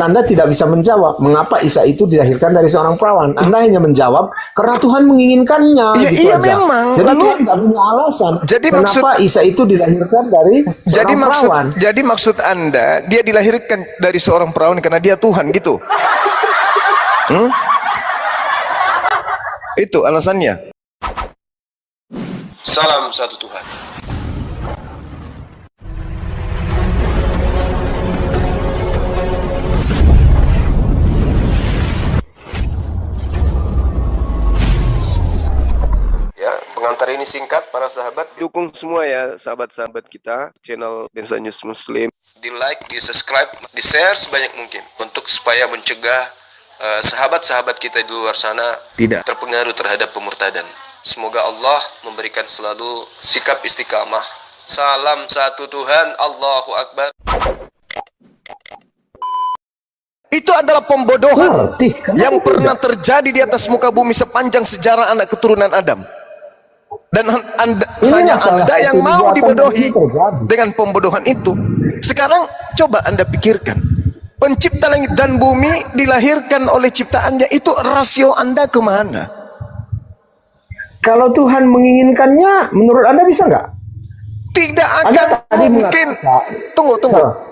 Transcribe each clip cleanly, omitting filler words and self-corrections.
Anda tidak bisa menjawab mengapa Isa itu dilahirkan dari seorang perawan. Anda hanya menjawab karena Tuhan menginginkannya. Iya, gitu iya aja. memang. Jadi Lalu, Tuhan tidak punya alasan. Jadi kenapa Isa itu dilahirkan dari seorang perawan. Jadi maksud Anda dia dilahirkan dari seorang perawan karena dia Tuhan gitu? Itu alasannya. Salam satu Tuhan. Ya, pengantar ini singkat para sahabat. Dukung semua ya sahabat-sahabat kita channel Bensa News Muslim. Di like, di subscribe, di share sebanyak mungkin untuk supaya mencegah sahabat-sahabat kita di luar sana tidak terpengaruh terhadap pemurtadan. Semoga Allah memberikan selalu sikap istiqamah. Salam satu Tuhan, Allahu Akbar. Itu adalah pembodohan yang pernah terjadi di atas muka bumi sepanjang sejarah anak keturunan Adam. Dan hanya Anda yang mau dibodohi dengan pembodohan itu. Sekarang coba Anda pikirkan, pencipta langit dan bumi dilahirkan oleh ciptaannya, itu rasio Anda kemana? Kalau Tuhan menginginkannya, menurut Anda bisa nggak? Tidak akan mungkin. Tunggu.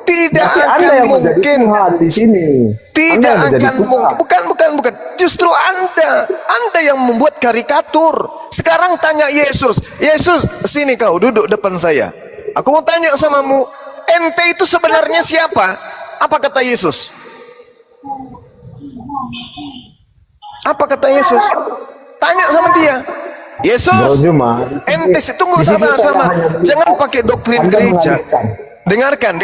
Tidak akan mungkin. Di sini. Tidak akan mungkin. Bukan. Justru Anda yang membuat karikatur. Sekarang tanya Yesus. Yesus, sini kau duduk depan saya. Aku mau tanya samamu, ente itu sebenarnya siapa? Apa kata Yesus? Apa kata Yesus? Tanya sama dia. Yesus, ente tunggu sama. Jangan pakai doktrin gereja. Dengarkan.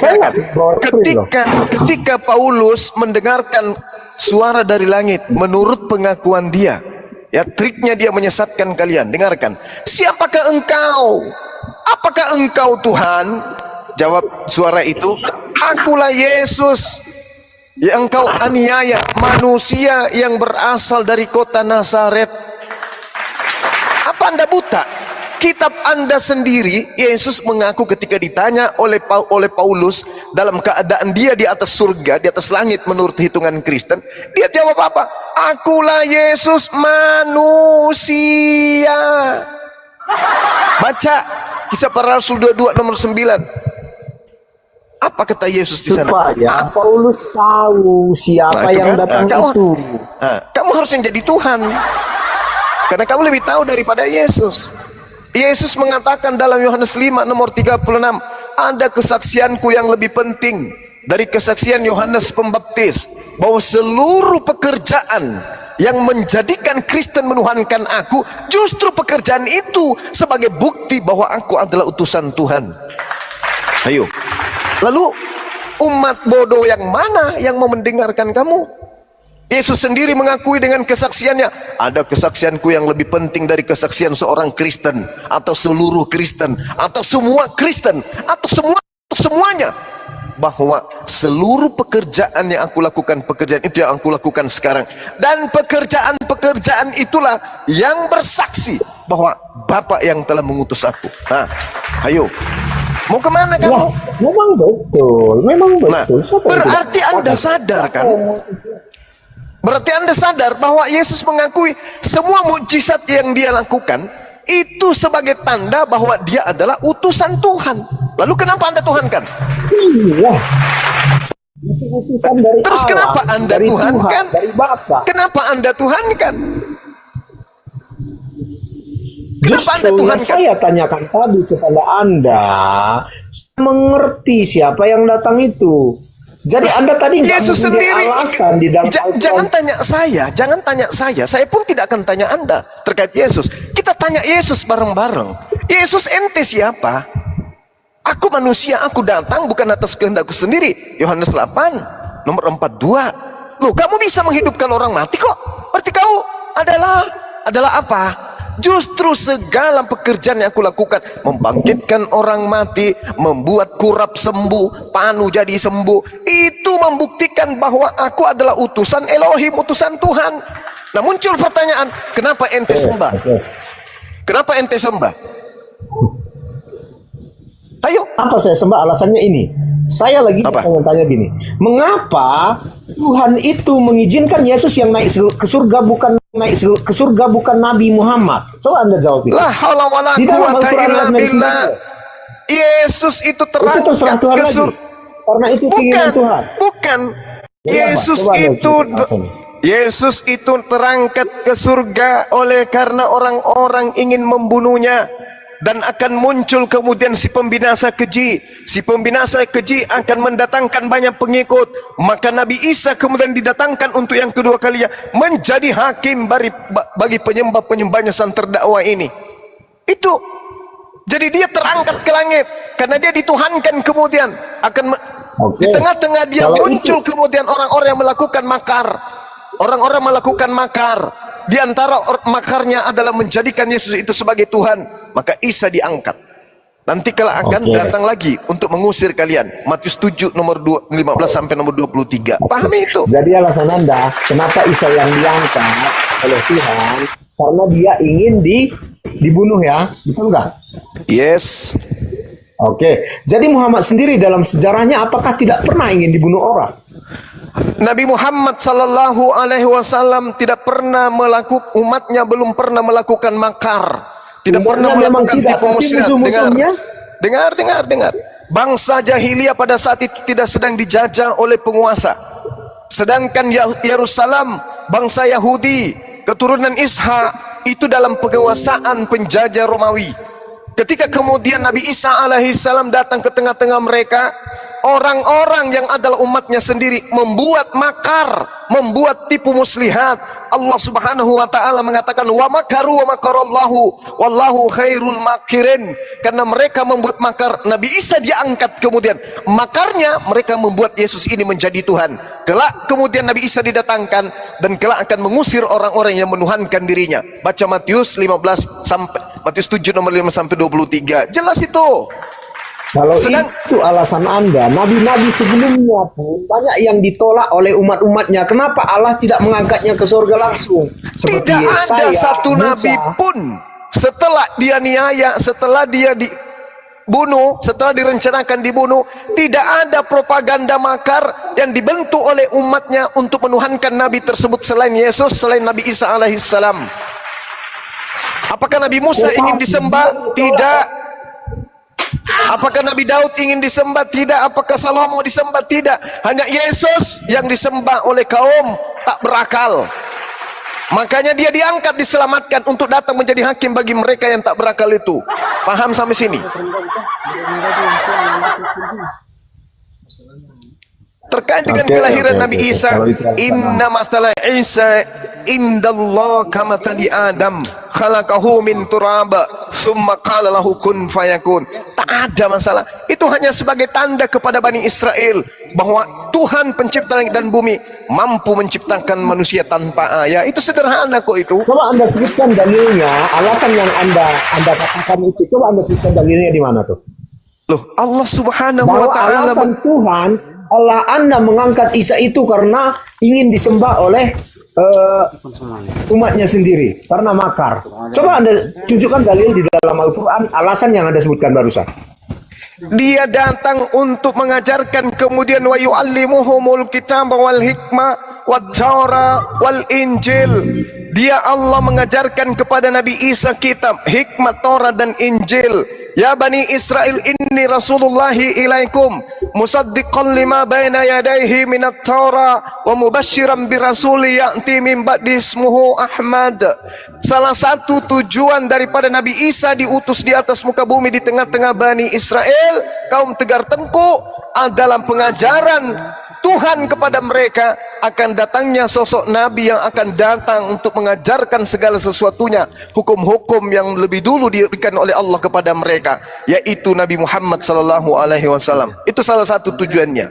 Ketika Paulus mendengarkan suara dari langit, menurut pengakuan dia, ya triknya dia menyesatkan kalian. Dengarkan. Siapakah engkau? Apakah engkau Tuhan? Jawab suara itu, akulah Yesus yang engkau aniaya, manusia yang berasal dari kota Nazaret. Apa Anda buta? Kitab Anda sendiri, Yesus mengaku ketika ditanya oleh Paulus dalam keadaan dia di atas surga, di atas langit menurut hitungan Kristen, dia jawab apa? Akulah Yesus manusia. Baca Kisah Para Rasul 22 nomor 9. Apa kata Yesus di sana? Supaya Paulus tahu siapa yang datang itu. Kamu harus yang jadi Tuhan. Karena kamu lebih tahu daripada Yesus. Yesus mengatakan dalam Yohanes 5 nomor 36, ada kesaksianku yang lebih penting dari kesaksian Yohanes Pembaptis, bahwa seluruh pekerjaan yang menjadikan Kristen menuhankan aku, justru pekerjaan itu sebagai bukti bahwa aku adalah utusan Tuhan. Ayo. Lalu umat bodoh yang mana yang mau mendengarkan kamu? Yesus sendiri mengakui dengan kesaksiannya, ada kesaksianku yang lebih penting dari kesaksian seorang Kristen, atau seluruh Kristen, atau semua Kristen, atau semuanya, bahwa seluruh pekerjaan yang aku lakukan, pekerjaan itu yang aku lakukan sekarang, dan pekerjaan itulah yang bersaksi bahwa Bapa yang telah mengutus aku. Ayo, mau kemana kamu? Ya, memang betul. Nah, berarti Anda sadar kan? Berarti Anda sadar bahwa Yesus mengakui semua mukjizat yang dia lakukan itu sebagai tanda bahwa dia adalah utusan Tuhan. Lalu kenapa Anda tuhankan? Iya. Terus kenapa Anda tuhankan? Kenapa Anda tuhankan? Kenapa Anda tuhankan? Saya tanyakan tadi kepada Anda, mengerti siapa yang datang itu. Jadi Anda tadi Yesus sendiri alasan di dalam jangan tanya saya. Saya pun tidak akan tanya Anda terkait Yesus. Kita tanya Yesus bareng-bareng. Yesus, ente siapa? Aku manusia, aku datang bukan atas kehendakku sendiri. Yohanes 8 nomor 42. Loh, kamu bisa menghidupkan orang mati kok. Berarti kau adalah apa? Justru segala pekerjaan yang aku lakukan, membangkitkan orang mati, membuat kurap sembuh, panu jadi sembuh, itu membuktikan bahwa aku adalah utusan Elohim, utusan Tuhan. Nah, muncul pertanyaan, kenapa ente sembah? Kenapa ente sembah? Ayo. Apa saya sembah? Alasannya ini. Saya lagi Apa? tanya-tanya gini. Mengapa Tuhan itu mengizinkan Yesus yang naik ke surga bukan Nabi Muhammad? Coba Anda jawab itu. La haula wala Di dalam quwata Al-Quran illa ayat billah. Yesus itu itu terangkat terserah Tuhan ke lagi. surga. Karena itu keinginan Tuhan. Bukan. Coba, Yesus Anda itu sebutkan alasannya. Yesus itu terangkat ke surga oleh karena orang-orang ingin membunuhnya. Dan akan muncul kemudian si pembinasa keji. Si pembinasa keji akan mendatangkan banyak pengikut. Maka Nabi Isa kemudian didatangkan untuk yang kedua kalinya menjadi hakim bagi penyembah-penyembahnya sang terdakwa ini. Itu. Jadi dia terangkat ke langit karena dia dituhankan kemudian akan di tengah-tengah dia Kalau muncul kemudian orang-orang yang melakukan makar. Orang-orang melakukan makar. Di antara makarnya adalah menjadikan Yesus itu sebagai Tuhan. Maka Isa diangkat. Nanti kalau akan datang lagi untuk mengusir kalian. Matius 7 nomor 15 sampai nomor 23. Pahami itu? Jadi alasan Anda kenapa Isa yang diangkat oleh Tuhan karena dia ingin dibunuh ya, betul nggak? Yes. Oke. Jadi Muhammad sendiri dalam sejarahnya apakah tidak pernah ingin dibunuh orang? Nabi Muhammad sallallahu alaihi wasallam tidak pernah melakukan, umatnya belum pernah melakukan makar, tidak pernah melakukan tipu muslihat. Dengar. Bangsa jahiliyah pada saat itu tidak sedang dijajah oleh penguasa. Sedangkan Yerusalem, bangsa Yahudi, keturunan Ishak itu dalam penguasaan penjajah Romawi. Ketika kemudian Nabi Isa alaihissalam datang ke tengah-tengah mereka, orang-orang yang adalah umatnya sendiri membuat makar, membuat tipu muslihat. Allah Subhanahu wa taala mengatakan wa makaru wa makarallahu wallahu khairul makirin. Karena mereka membuat makar, Nabi Isa diangkat kemudian. Makarnya mereka membuat Yesus ini menjadi Tuhan. Kelak kemudian Nabi Isa didatangkan dan kelak akan mengusir orang-orang yang menuhankan dirinya. Baca Matius 7 nomor 5 sampai 23. Jelas itu. Kalau itu alasan Anda, nabi-nabi sebelumnya pun banyak yang ditolak oleh umat-umatnya. Kenapa Allah tidak mengangkatnya ke surga langsung? Seperti tidak Yesaya, ada satu Musa. nabi pun setelah dia niaya, setelah dia dibunuh, setelah direncanakan dibunuh, tidak ada propaganda makar yang dibentuk oleh umatnya untuk menuhankan nabi tersebut selain Yesus, selain Nabi Isa alaihissalam. Apakah Nabi Musa ingin disembah? Tidak. Apakah Nabi Daud ingin disembah? Tidak. Apakah Salomo disembah? Tidak. Hanya Yesus yang disembah oleh kaum tak berakal. Makanya dia diangkat, diselamatkan untuk datang menjadi hakim bagi mereka yang tak berakal itu. Paham sampai sini? Terkait dengan kelahiran Nabi Isa, inna mathala Isa indallah kama tali Adam khalaqahu min turaba thumma qala lahu kun fayakun. Tak ada masalah. Itu hanya sebagai tanda kepada Bani Israel bahwa Tuhan pencipta langit dan bumi mampu menciptakan manusia tanpa ayah. Itu sederhana kok itu. Coba Anda sebutkan dalilnya, alasan yang Anda katakan itu. Coba Anda sebutkan dalilnya di mana tuh? Loh, Allah Subhanahu Bahwa wa taala alasan Tuhan Allah Anda mengangkat Isa itu karena ingin disembah oleh umatnya sendiri karena makar. Coba Anda tunjukkan dalil di dalam Al-Quran alasan yang Anda sebutkan barusan. Dia datang untuk mengajarkan kemudian wa yu'allimuhumul kitab wal hikmah wat taura wal injil. Dia Allah mengajarkan kepada Nabi Isa kitab, hikmat, Taurat dan Injil. Ya Bani Israel, inni Rasulullahi ilaikum musaddiqan lima baina yadayhi minat Taura wa mubashiran birasuli ya'ti min ba'di ismuhu Ahmad. Salah satu tujuan daripada Nabi Isa diutus di atas muka bumi di tengah-tengah Bani Israel, kaum tegar tengkuk, adalah pengajaran Tuhan kepada mereka akan datangnya sosok Nabi yang akan datang untuk mengajarkan segala sesuatunya, hukum-hukum yang lebih dulu diberikan oleh Allah kepada mereka, yaitu Nabi Muhammad sallallahu alaihi wasallam. Itu salah satu tujuannya.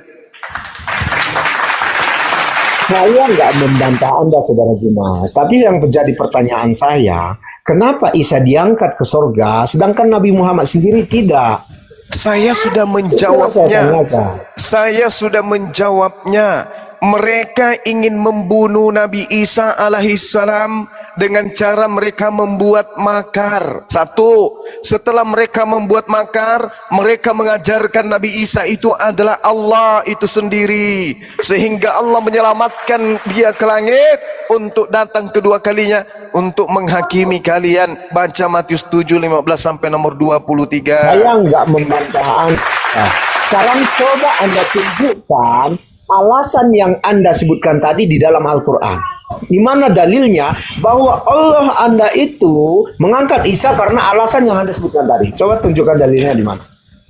Saya nggak membantah Anda, saudara Dimas. Tapi yang menjadi pertanyaan saya, kenapa Isa diangkat ke surga, sedangkan Nabi Muhammad sendiri tidak? Saya sudah menjawabnya. Saya sudah menjawabnya. Mereka ingin membunuh Nabi Isa alaihissalam dengan cara mereka membuat makar. Satu, setelah mereka membuat makar, mereka mengajarkan Nabi Isa itu adalah Allah itu sendiri, sehingga Allah menyelamatkan dia ke langit untuk datang kedua kalinya untuk menghakimi kalian. Baca Matius 7:15 sampai nomor 23. Saya nggak membantah Anda. Sekarang coba Anda tunjukkan alasan yang Anda sebutkan tadi di dalam Al-Quran. Di mana dalilnya bahwa Allah Anda itu mengangkat Isa karena alasan yang Anda sebutkan tadi. Coba tunjukkan dalilnya di mana.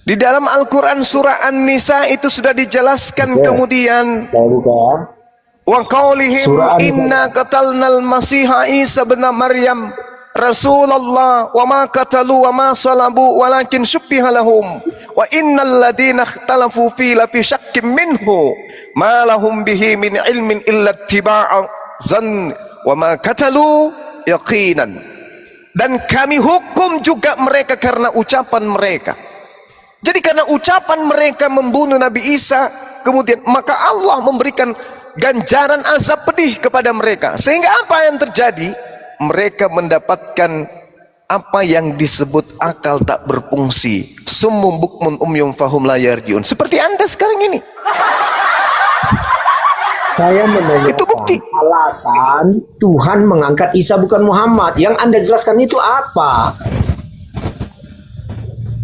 Di dalam Al-Quran surah An-Nisa itu sudah dijelaskan. Oke. Kemudian Saya buka. wa qaulihim Surah An-Nisa. inna qatalnal masiha Isa bin Maryam Rasulullah wa ma qatalu wa ma salabu walakin syubbiha lahum wa innal ladina ikhtalafu fi la fi syakkim minhu ma lahum bihi min ilmin illa ittiba'a zan wa ma qatalu yaqinan. Dan kami hukum juga mereka karena ucapan mereka. Jadi karena ucapan mereka membunuh Nabi Isa, kemudian maka Allah memberikan ganjaran azab pedih kepada mereka. Sehingga apa yang terjadi? Mereka mendapatkan apa yang disebut akal tak berfungsi. Summum bukmun umyum fahum la yarjiun. Seperti Anda sekarang ini. Saya menanyakan Itu bukti. alasan Tuhan mengangkat Isa bukan Muhammad. Yang Anda jelaskan itu apa?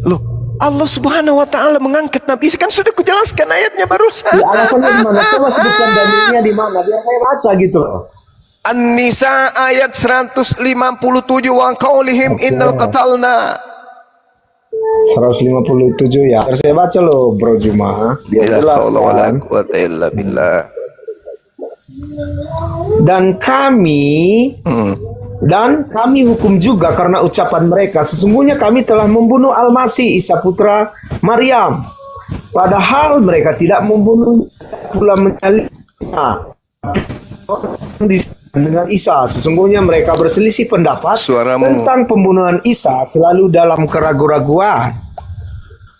Loh, Allah Subhanahu wa taala mengangkat Nabi Isa, kan sudah kujelaskan ayatnya barusan. Di alasannya di mana? Coba sebutkan dalilnya di mana biar saya baca gitu loh. An-Nisa ayat 157 wa qaulihim innal qatalna. 157 ya. Harus saya baca loh, Bro Juma. Biar jelas kan. quwata illa billah. Dan kami hukum juga karena ucapan mereka. Sesungguhnya kami telah membunuh Al-Masih Isa putra Maryam. Padahal mereka tidak membunuh pula menyalibnya dengan Isa. Sesungguhnya mereka berselisih pendapat Suaramu. tentang pembunuhan Isa selalu dalam keraguan-raguan.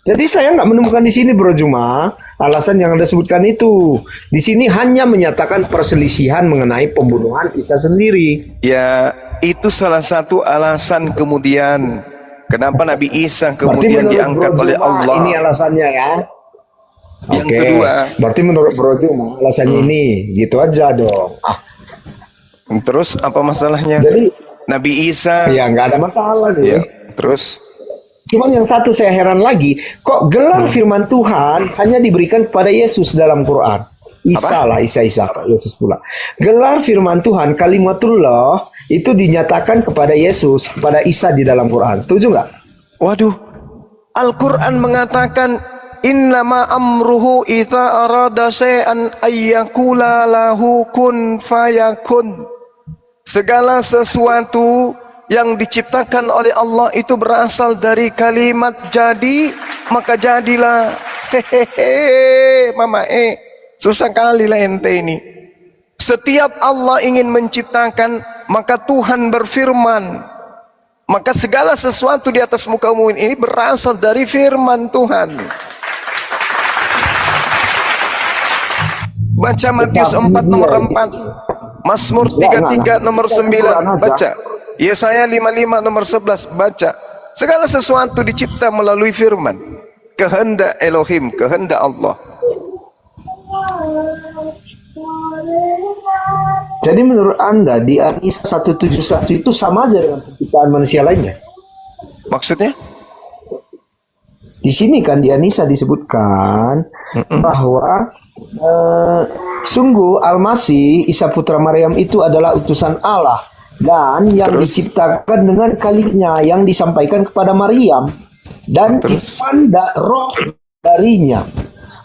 Jadi saya nggak menemukan di sini, Bro Juma, alasan yang Anda sebutkan itu. Di sini hanya menyatakan perselisihan mengenai pembunuhan Isa sendiri. Ya, itu salah satu alasan kemudian kenapa Nabi Isa Berarti kemudian menurut diangkat Bro oleh Juma, Allah. ini alasannya ya. Yang Oke. kedua, Berarti menurut Bro Juma alasannya ini, gitu aja dong. terus apa masalahnya? Jadi Nabi Isa, ya nggak ada masalah sih. ya, terus Cuman yang satu saya heran lagi, kok gelar firman Tuhan hanya diberikan kepada Yesus dalam Quran? Isa lah, Isa, Yesus pula. Gelar firman Tuhan, kalimatullah, itu dinyatakan kepada Yesus, kepada Isa di dalam Quran. Setuju nggak? waduh, Al-Quran mengatakan innama amruhu idza arada syai'an ayyakula lahu kun fayakun. Segala sesuatu yang diciptakan oleh Allah itu berasal dari kalimat jadi, maka jadilah. Hehehe, mama susah kali lah ente ini. Setiap Allah ingin menciptakan, maka Tuhan berfirman. Maka segala sesuatu di atas muka bumi ini berasal dari firman Tuhan. Baca Matius 4 nomor 4, Mazmur 33 nomor 9, baca Yesaya 55 nomor 11, baca. Segala sesuatu dicipta melalui firman. Kehendak Elohim, kehendak Allah. Jadi menurut Anda di An-Nisa 171 itu sama aja dengan penciptaan manusia lainnya? Maksudnya? Di sini kan di An-Nisa disebutkan bahwa sungguh Al-Masih Isa putra Maryam itu adalah utusan Allah dan yang diciptakan dengan kalinya yang disampaikan kepada Maryam dan titipan roh darinya.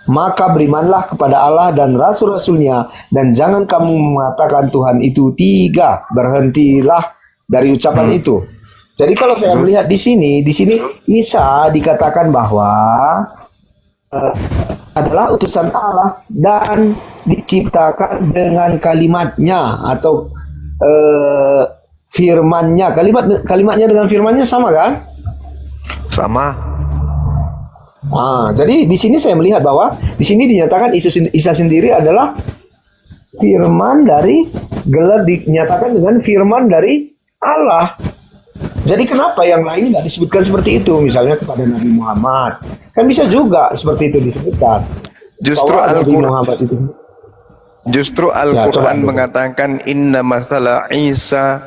Maka berimanlah kepada Allah dan rasul-rasulnya dan jangan kamu mengatakan Tuhan itu tiga. Berhentilah dari ucapan itu. Jadi kalau saya melihat di sini Isa dikatakan bahwa adalah utusan Allah dan diciptakan dengan kalimatnya atau firmannya. Kalimatnya dengan firmannya sama kan? Sama. Jadi di sini saya melihat bahwa di sini dinyatakan Isa sendiri adalah firman dari gelar dinyatakan dengan firman dari Allah. Jadi kenapa yang lain nggak disebutkan seperti itu? Misalnya kepada Nabi Muhammad, kan bisa juga seperti itu disebutkan. Justru Bahwa Nabi Al-Quran Muhammad itu. Justru Al-Quran mengatakan inna mathala Isa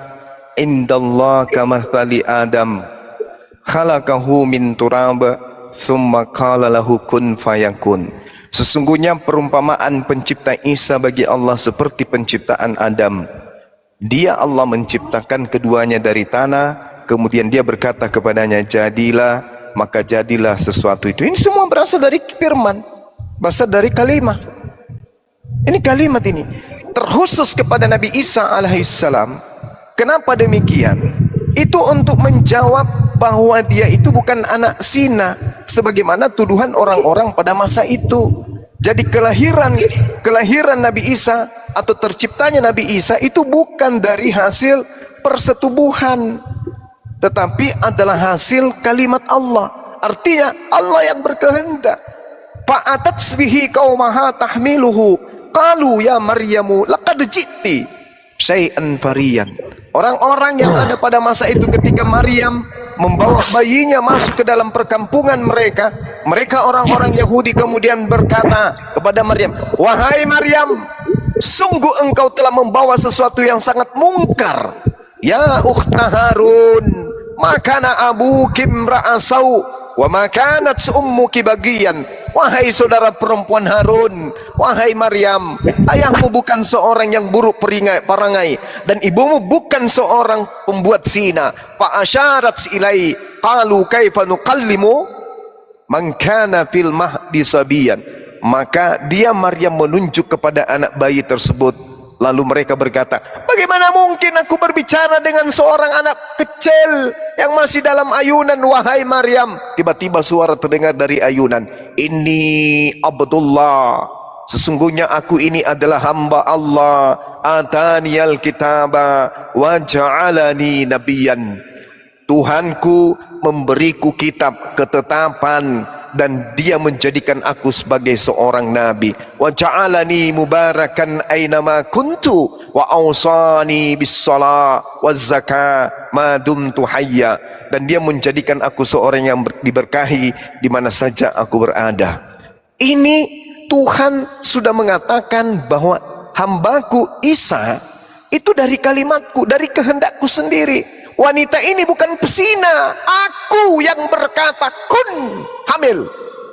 indallah kamathali Adam khalaqahu min turab thumma qala lahu kun fayakun. Sesungguhnya perumpamaan pencipta Isa bagi Allah seperti penciptaan Adam. Dia Allah menciptakan keduanya dari tanah, kemudian dia berkata kepadanya jadilah, maka jadilah sesuatu itu. Ini semua berasal dari firman, berasal dari kalimat. Ini kalimat ini terkhusus kepada Nabi Isa alaihissalam. Kenapa demikian? Itu untuk menjawab bahwa dia itu bukan anak zina sebagaimana tuduhan orang-orang pada masa itu. Jadi kelahiran Nabi Isa atau terciptanya Nabi Isa itu bukan dari hasil persetubuhan, tetapi adalah hasil kalimat Allah. Artinya Allah yang berkehendak. Fa'atat bihi qaumaha tahmiluhu qalu ya Maryamu laqad ji'ti syai'an fariyan. Orang-orang yang ada pada masa itu ketika Maryam membawa bayinya masuk ke dalam perkampungan mereka, orang-orang Yahudi kemudian berkata kepada Maryam, wahai Maryam, sungguh engkau telah membawa sesuatu yang sangat mungkar. Ya ukhta Harun, makana abuki imra'asau wa makanat ummuki bagian. Wahai saudara perempuan Harun, wahai Maryam, ayahmu bukan seorang yang buruk perangai dan ibumu bukan seorang pembuat zina. Fa asyarat ilai qalu kaifa nukallimu man kana fil mahdi sabiyan. Maka dia Maryam menunjuk kepada anak bayi tersebut. Lalu mereka berkata, bagaimana mungkin aku berbicara dengan seorang anak kecil yang masih dalam ayunan, wahai Maryam. Tiba-tiba suara terdengar dari ayunan, Inni Abdullah, sesungguhnya aku ini adalah hamba Allah, ataniyal kitaba wa ja'alani nabiyan. Tuhanku memberiku kitab ketetapan dan dia menjadikan aku sebagai seorang nabi. Wa ja'alani mubarakan aynama kuntu wa awsani bis shalah waz zakah ma dumtu hayya. Dan dia menjadikan aku seorang yang diberkahi di mana saja aku berada. Ini Tuhan sudah mengatakan bahwa hambaku Isa itu dari kalimatku, dari kehendakku sendiri. Wanita ini bukan pesina, aku yang berkata kun hamil,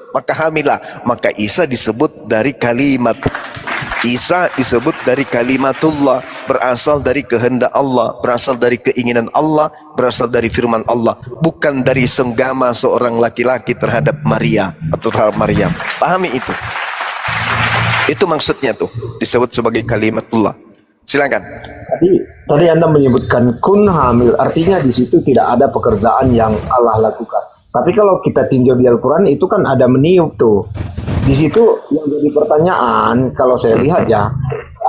maka hamilah. Maka Isa disebut dari kalimat, Isa disebut dari kalimatullah, berasal dari kehendak Allah, berasal dari keinginan Allah, berasal dari firman Allah, bukan dari senggama seorang laki-laki terhadap Maria atau terhadap Maryam. Pahami itu. Itu maksudnya tuh disebut sebagai kalimatullah. Silakan. Tadi Anda menyebutkan kun hamil, artinya di situ tidak ada pekerjaan yang Allah lakukan. Tapi kalau kita tinjau di Al-Quran itu kan ada meniup tuh. Di situ yang jadi pertanyaan, kalau saya lihat ya,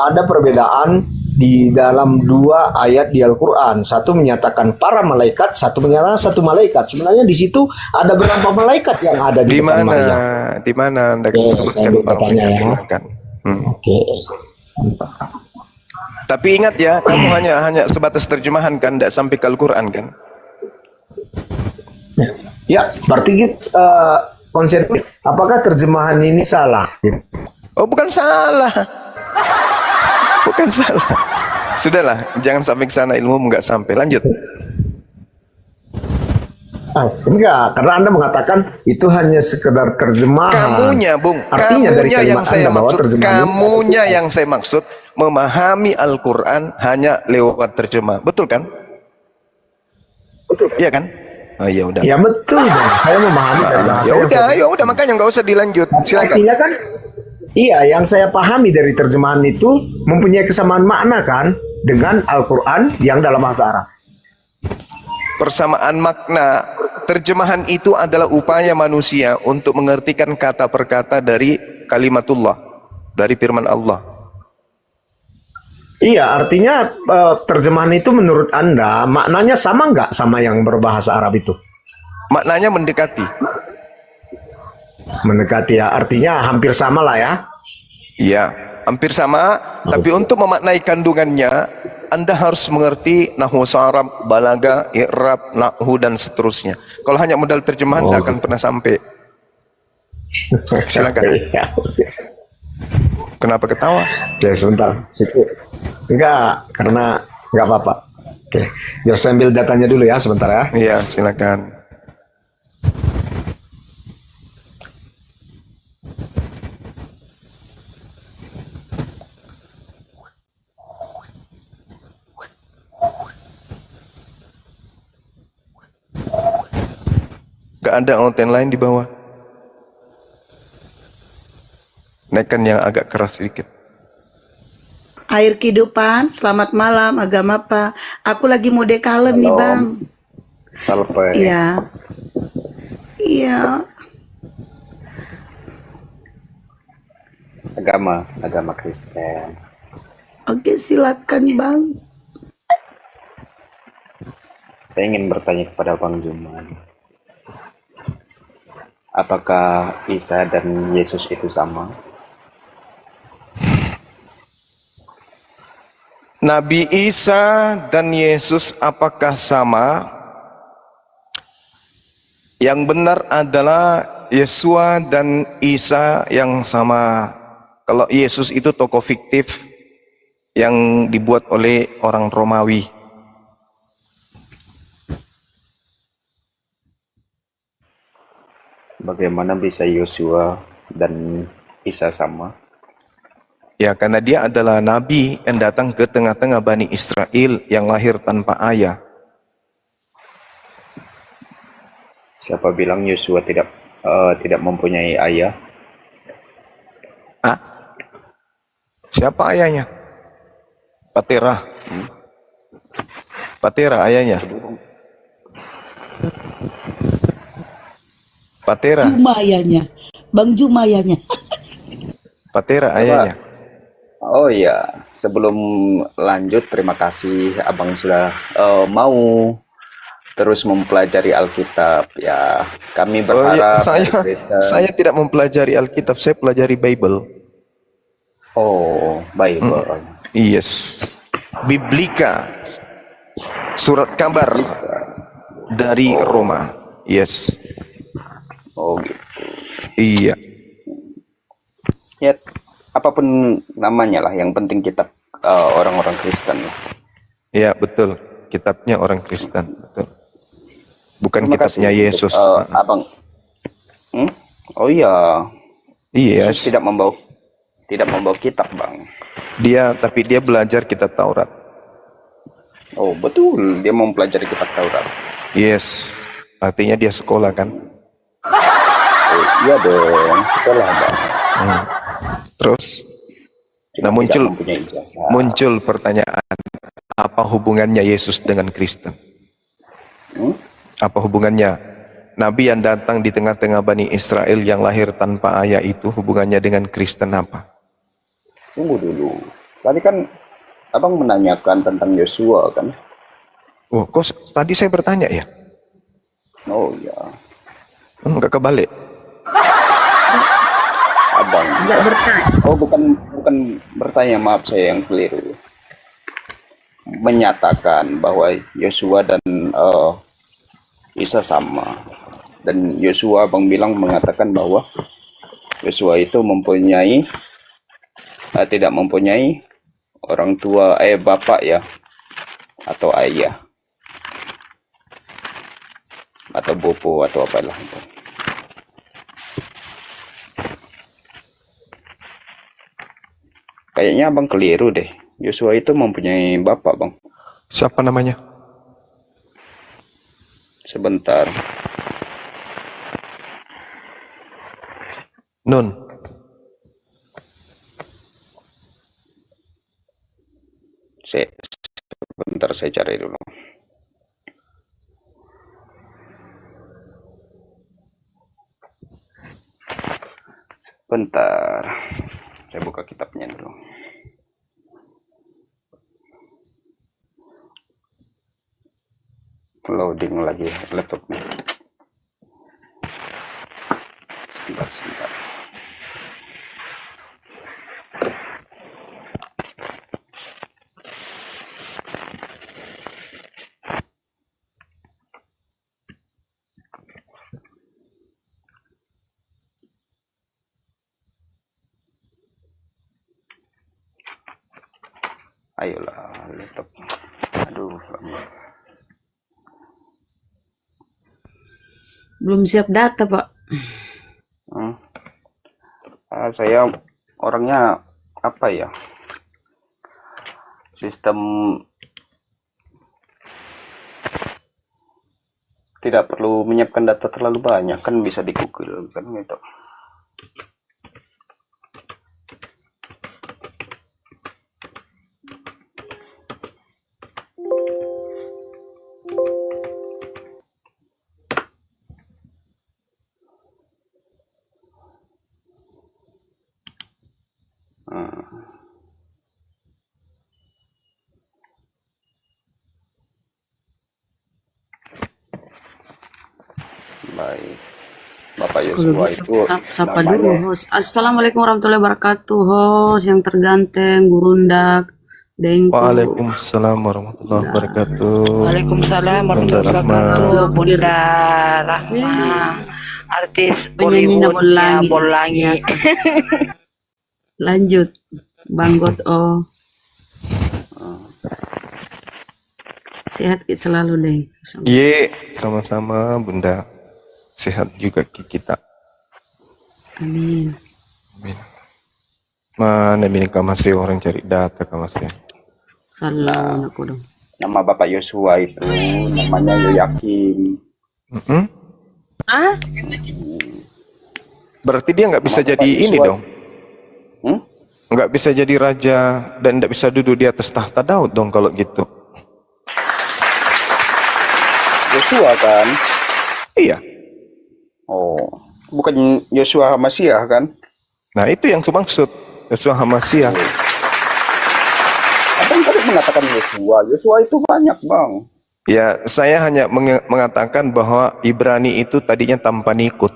ada perbedaan di dalam dua ayat di Al-Quran. Satu menyatakan para malaikat, satu menyatakan satu malaikat. Sebenarnya di situ ada berapa malaikat yang ada di depan Maryam? Di mana Anda Saya bertanya ya. Oke. Tapi ingat ya, kamu hanya sebatas terjemahan kan, tidak sampai ke Al-Quran kan? Ya, berarti konsep apakah terjemahan ini salah? Oh, bukan salah. Bukan salah. Sudahlah, jangan sampai ke sana, ilmu nggak sampai. Lanjut. Enggak, karena Anda mengatakan itu hanya sekedar terjemahan. Kamunya, Bung. Artinya dari kamunya yang saya maksud, kamunya yang yang saya maksud memahami Al-Quran hanya lewat terjemah. Betul kan? Betul. Iya kan? Oh iya udah. Ya betul dong. Saya memahami dari bahasa. Ya udah makanya nggak usah dilanjut. Silakan. Artinya kan, iya, yang saya pahami dari terjemahan itu mempunyai kesamaan makna kan dengan Al-Quran yang dalam bahasa Arab. Persamaan makna. Terjemahan itu adalah upaya manusia untuk mengertikan kata per kata dari kalimatullah, dari firman Allah. Iya, artinya terjemahan itu menurut Anda maknanya sama nggak sama yang berbahasa Arab itu? Maknanya mendekati. Mendekati ya, artinya hampir sama lah ya. Iya. hampir sama, tapi untuk memaknai kandungannya Anda harus mengerti nahwu saraf, balaga, i'rab, nahwu dan seterusnya. Kalau hanya modal terjemahan tidak akan pernah sampai. Silakan. Kenapa ketawa? Oke, sebentar. Situ. Enggak, karena enggak apa-apa. Oke, biar saya ambil datanya dulu ya, sebentar ya. Iya, silakan. Gak ada konten lain di bawah. Naikkan yang agak keras sedikit. Air kehidupan, selamat malam, agama apa? Aku lagi mode kalem nih, Bang. Salpe. Iya. Iya. Agama Kristen. Oke, silakan, Bang. Saya ingin bertanya kepada Bang Zuman. Apakah Isa dan Yesus itu sama? Nabi Isa dan Yesus apakah sama? Yang benar adalah Yesua dan Isa yang sama. Kalau Yesus itu tokoh fiktif yang dibuat oleh orang Romawi. Bagaimana bisa Yosua dan Isa sama? Ya, karena dia adalah nabi yang datang ke tengah-tengah Bani Israel yang lahir tanpa ayah. Siapa bilang Yosua tidak mempunyai ayah? Ah? Siapa ayahnya? Patera. Patera ayahnya. Patera. Jumayanya. Bang Jumayanya. Patera ayahnya. Oh iya, sebelum lanjut, terima kasih Abang sudah mau terus mempelajari Alkitab ya. Kami berharap Saya tidak mempelajari Alkitab, saya pelajari Bible. Oh, Bible. Yes. Biblika. Surat kabar dari Roma. Yes. Oh gitu. Iya. Ya, apapun namanya lah, yang penting kitab orang-orang Kristen lah. Iya, betul. Kitabnya orang Kristen, betul. Bukan Terima kitabnya kasih, Yesus. Abang. Oh iya. Yes. Yesus tidak membawa kitab, Bang. Tapi dia belajar kitab Taurat. Oh, betul. Dia mempelajari kitab Taurat. Yes. Artinya dia sekolah kan? Oh, iya dong. Sekolah, Bang. Terus Cuma tidak mempunyai ijazah. muncul pertanyaan, apa hubungannya Yesus dengan Kristen? Apa hubungannya? Nabi yang datang di tengah-tengah Bani Israel yang lahir tanpa ayah itu hubungannya dengan Kristen apa? Tunggu dulu. Tadi kan Abang menanyakan tentang Yosua kan? Oh, kok tadi saya bertanya ya? Oh iya. Enggak kebalik. Abang. Enggak bertanya. Oh, bukan bertanya, maaf saya yang keliru. Menyatakan bahwa Yosua dan Isa sama. Dan Yosua Abang bilang mengatakan bahwa Yosua itu tidak mempunyai orang tua, bapak ya, atau ayah, atau bopo atau apalah itu. Kayaknya Abang keliru deh. Yosua itu mempunyai bapak, Bang. Siapa namanya? Sebentar. Nun. Sebentar saya cari dulu. Sebentar. Saya buka kitabnya dulu. Loading lagi laptopnya. Sebentar. Ayolah, laptop. Aduh, lama. Belum siap data, Pak. Saya orangnya apa ya? Sistem tidak perlu menyiapkan data terlalu banyak, kan bisa di Google kan gitu. Baik, Bapak Kalau Yosua gitu, itu sapa dulu namanya host. Assalamualaikum warahmatullahi wabarakatuh, host yang terganteng, Gurundak, Dengku, Waalaikumsalam warahmatullahi wabarakatuh. Waalaikumsalam Bunda warahmatullahi Rahma. wabarakatuh. Bunda Eh, Rahma, artis penyanyinya Bollywoodnya Bolangi. Bolangi. Lanjut, Banggot O. Sehat selalu, Deng. Ye, sama-sama Bunda. Sehat juga kita. Amin. Amin. Mana ini masih orang cari data masih. Salam aku dong. nama Bapak Yosua itu namanya Yoyakim. Ah, Berarti dia nggak bisa Nama jadi Bapak ini Yosua. dong. Hmm? Nggak bisa jadi raja dan nggak bisa duduk di atas tahta Daud dong kalau gitu. Yosua kan? Iya. Oh, bukan Yosua Hamasiah kan? Nah itu yang kumaksud. Yosua Hamasiah. Abang tadi mengatakan Yosua. Yosua itu banyak, Bang. Ya, saya hanya mengatakan bahwa Ibrani itu tadinya tanpa nikut.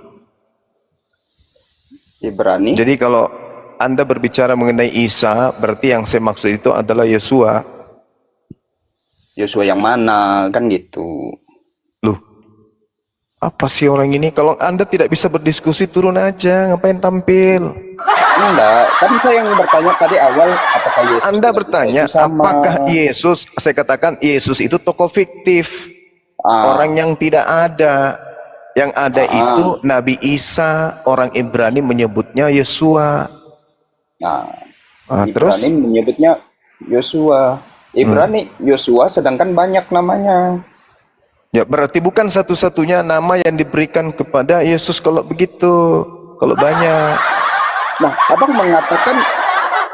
Ibrani. Jadi kalau Anda berbicara mengenai Isa, berarti yang saya maksud itu adalah Yosua. Yosua yang mana kan gitu. Loh, apa sih orang ini? Kalau Anda tidak bisa berdiskusi, turun aja. Ngapain tampil? Enggak, kan saya yang bertanya tadi awal apakah Yesus Anda dengan Isa bertanya, itu sama? apakah Yesus, saya katakan Yesus itu tokoh fiktif. Ah, Orang yang tidak ada. Yang ada itu Nabi Isa, orang Ibrani menyebutnya Yesua. nah, Terus? Ibrani menyebutnya Yosua. Ibrani Yosua sedangkan banyak namanya. Ya berarti bukan satu-satunya nama yang diberikan kepada Yesus kalau begitu. Kalau banyak. Nah, abang mengatakan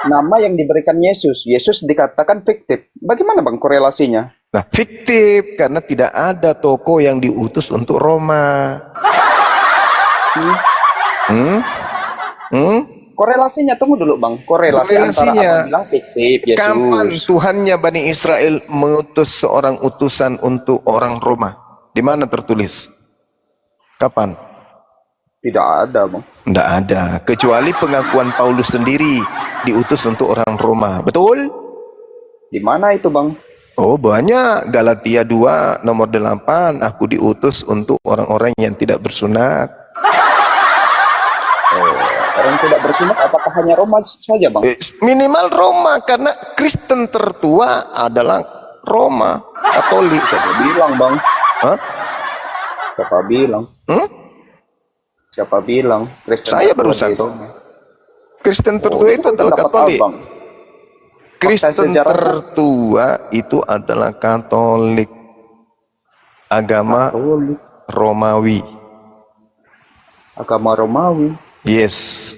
nama yang diberikan Yesus. Yesus dikatakan fiktif. Bagaimana bang korelasinya? Nah, fiktif karena tidak ada tokoh yang diutus untuk Roma. Korelasinya tunggu dulu bang. Korelasi antara Korelasinya. abang bilang fiktif Yesus. Kapan Tuhannya Bani Israel mengutus seorang utusan untuk orang Roma? Di mana tertulis? Kapan? Tidak ada bang. Tidak ada. Kecuali pengakuan Paulus sendiri diutus untuk orang Roma. Betul? Di mana itu bang? Oh banyak. Galatia 2 nomor 8. Aku diutus untuk orang-orang yang tidak bersunat. Orang tidak bersunat apakah hanya Roma saja bang? Minimal Roma. Karena Kristen tertua adalah Roma. Katolik. Siapa bilang bang? Hah? Siapa bilang? Siapa bilang? Kristen Saya tertua barusan. di Roma. Kristen tertua itu adalah pendapat Katolik. abang. Kristen sejarah- tertua itu adalah Katolik. Agama Katolik, Romawi. agama Romawi. Yes.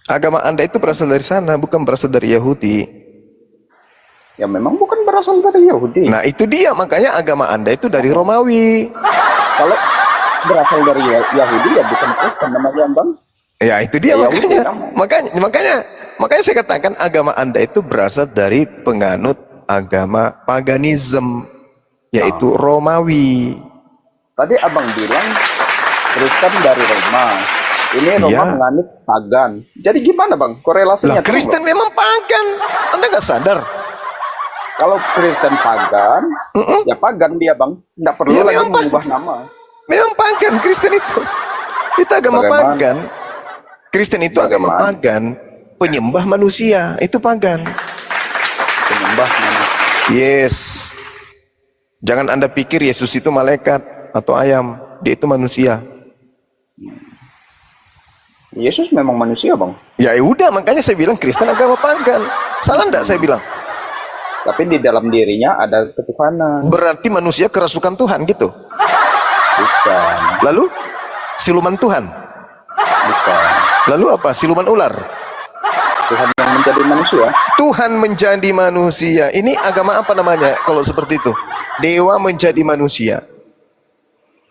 Agama Anda itu berasal dari sana, bukan berasal dari Yahudi. Ya memang bukan berasal dari Yahudi. Nah itu dia, makanya agama Anda itu dari Romawi. Kalau berasal dari Yahudi ya bukan Kristen namanya bang. Ya itu dia, Ya, Yahudi makanya saya katakan agama Anda itu berasal dari penganut agama paganisme, yaitu Romawi. Tadi abang bilang Kristen dari Roma. Ini Roma Iya. menganut pagan. Jadi gimana bang korelasinya? Lah Kristen memang pagan, Anda nggak sadar? Kalau Kristen pagan, ya pagan dia bang. Nggak perlu Ya, lagi memang mengubah nama. Memang pagan Kristen itu agama Bagaimana? pagan. Kristen itu agama Bagaimana? pagan. penyembah manusia, itu pagan. Penyembah mana? Yes. Jangan Anda pikir Yesus itu malaikat atau ayam, dia itu manusia. Yesus memang manusia, Bang. Ya udah, makanya saya bilang Kristen agama pagan. Salah enggak saya bilang? Tapi di dalam dirinya ada ketuhanan. Berarti manusia kerasukan Tuhan gitu. Bukan. Lalu siluman Tuhan. Bukan. Lalu apa? Siluman ular. Tuhan yang menjadi manusia. Tuhan menjadi manusia. Ini agama apa namanya kalau seperti itu? Dewa menjadi manusia.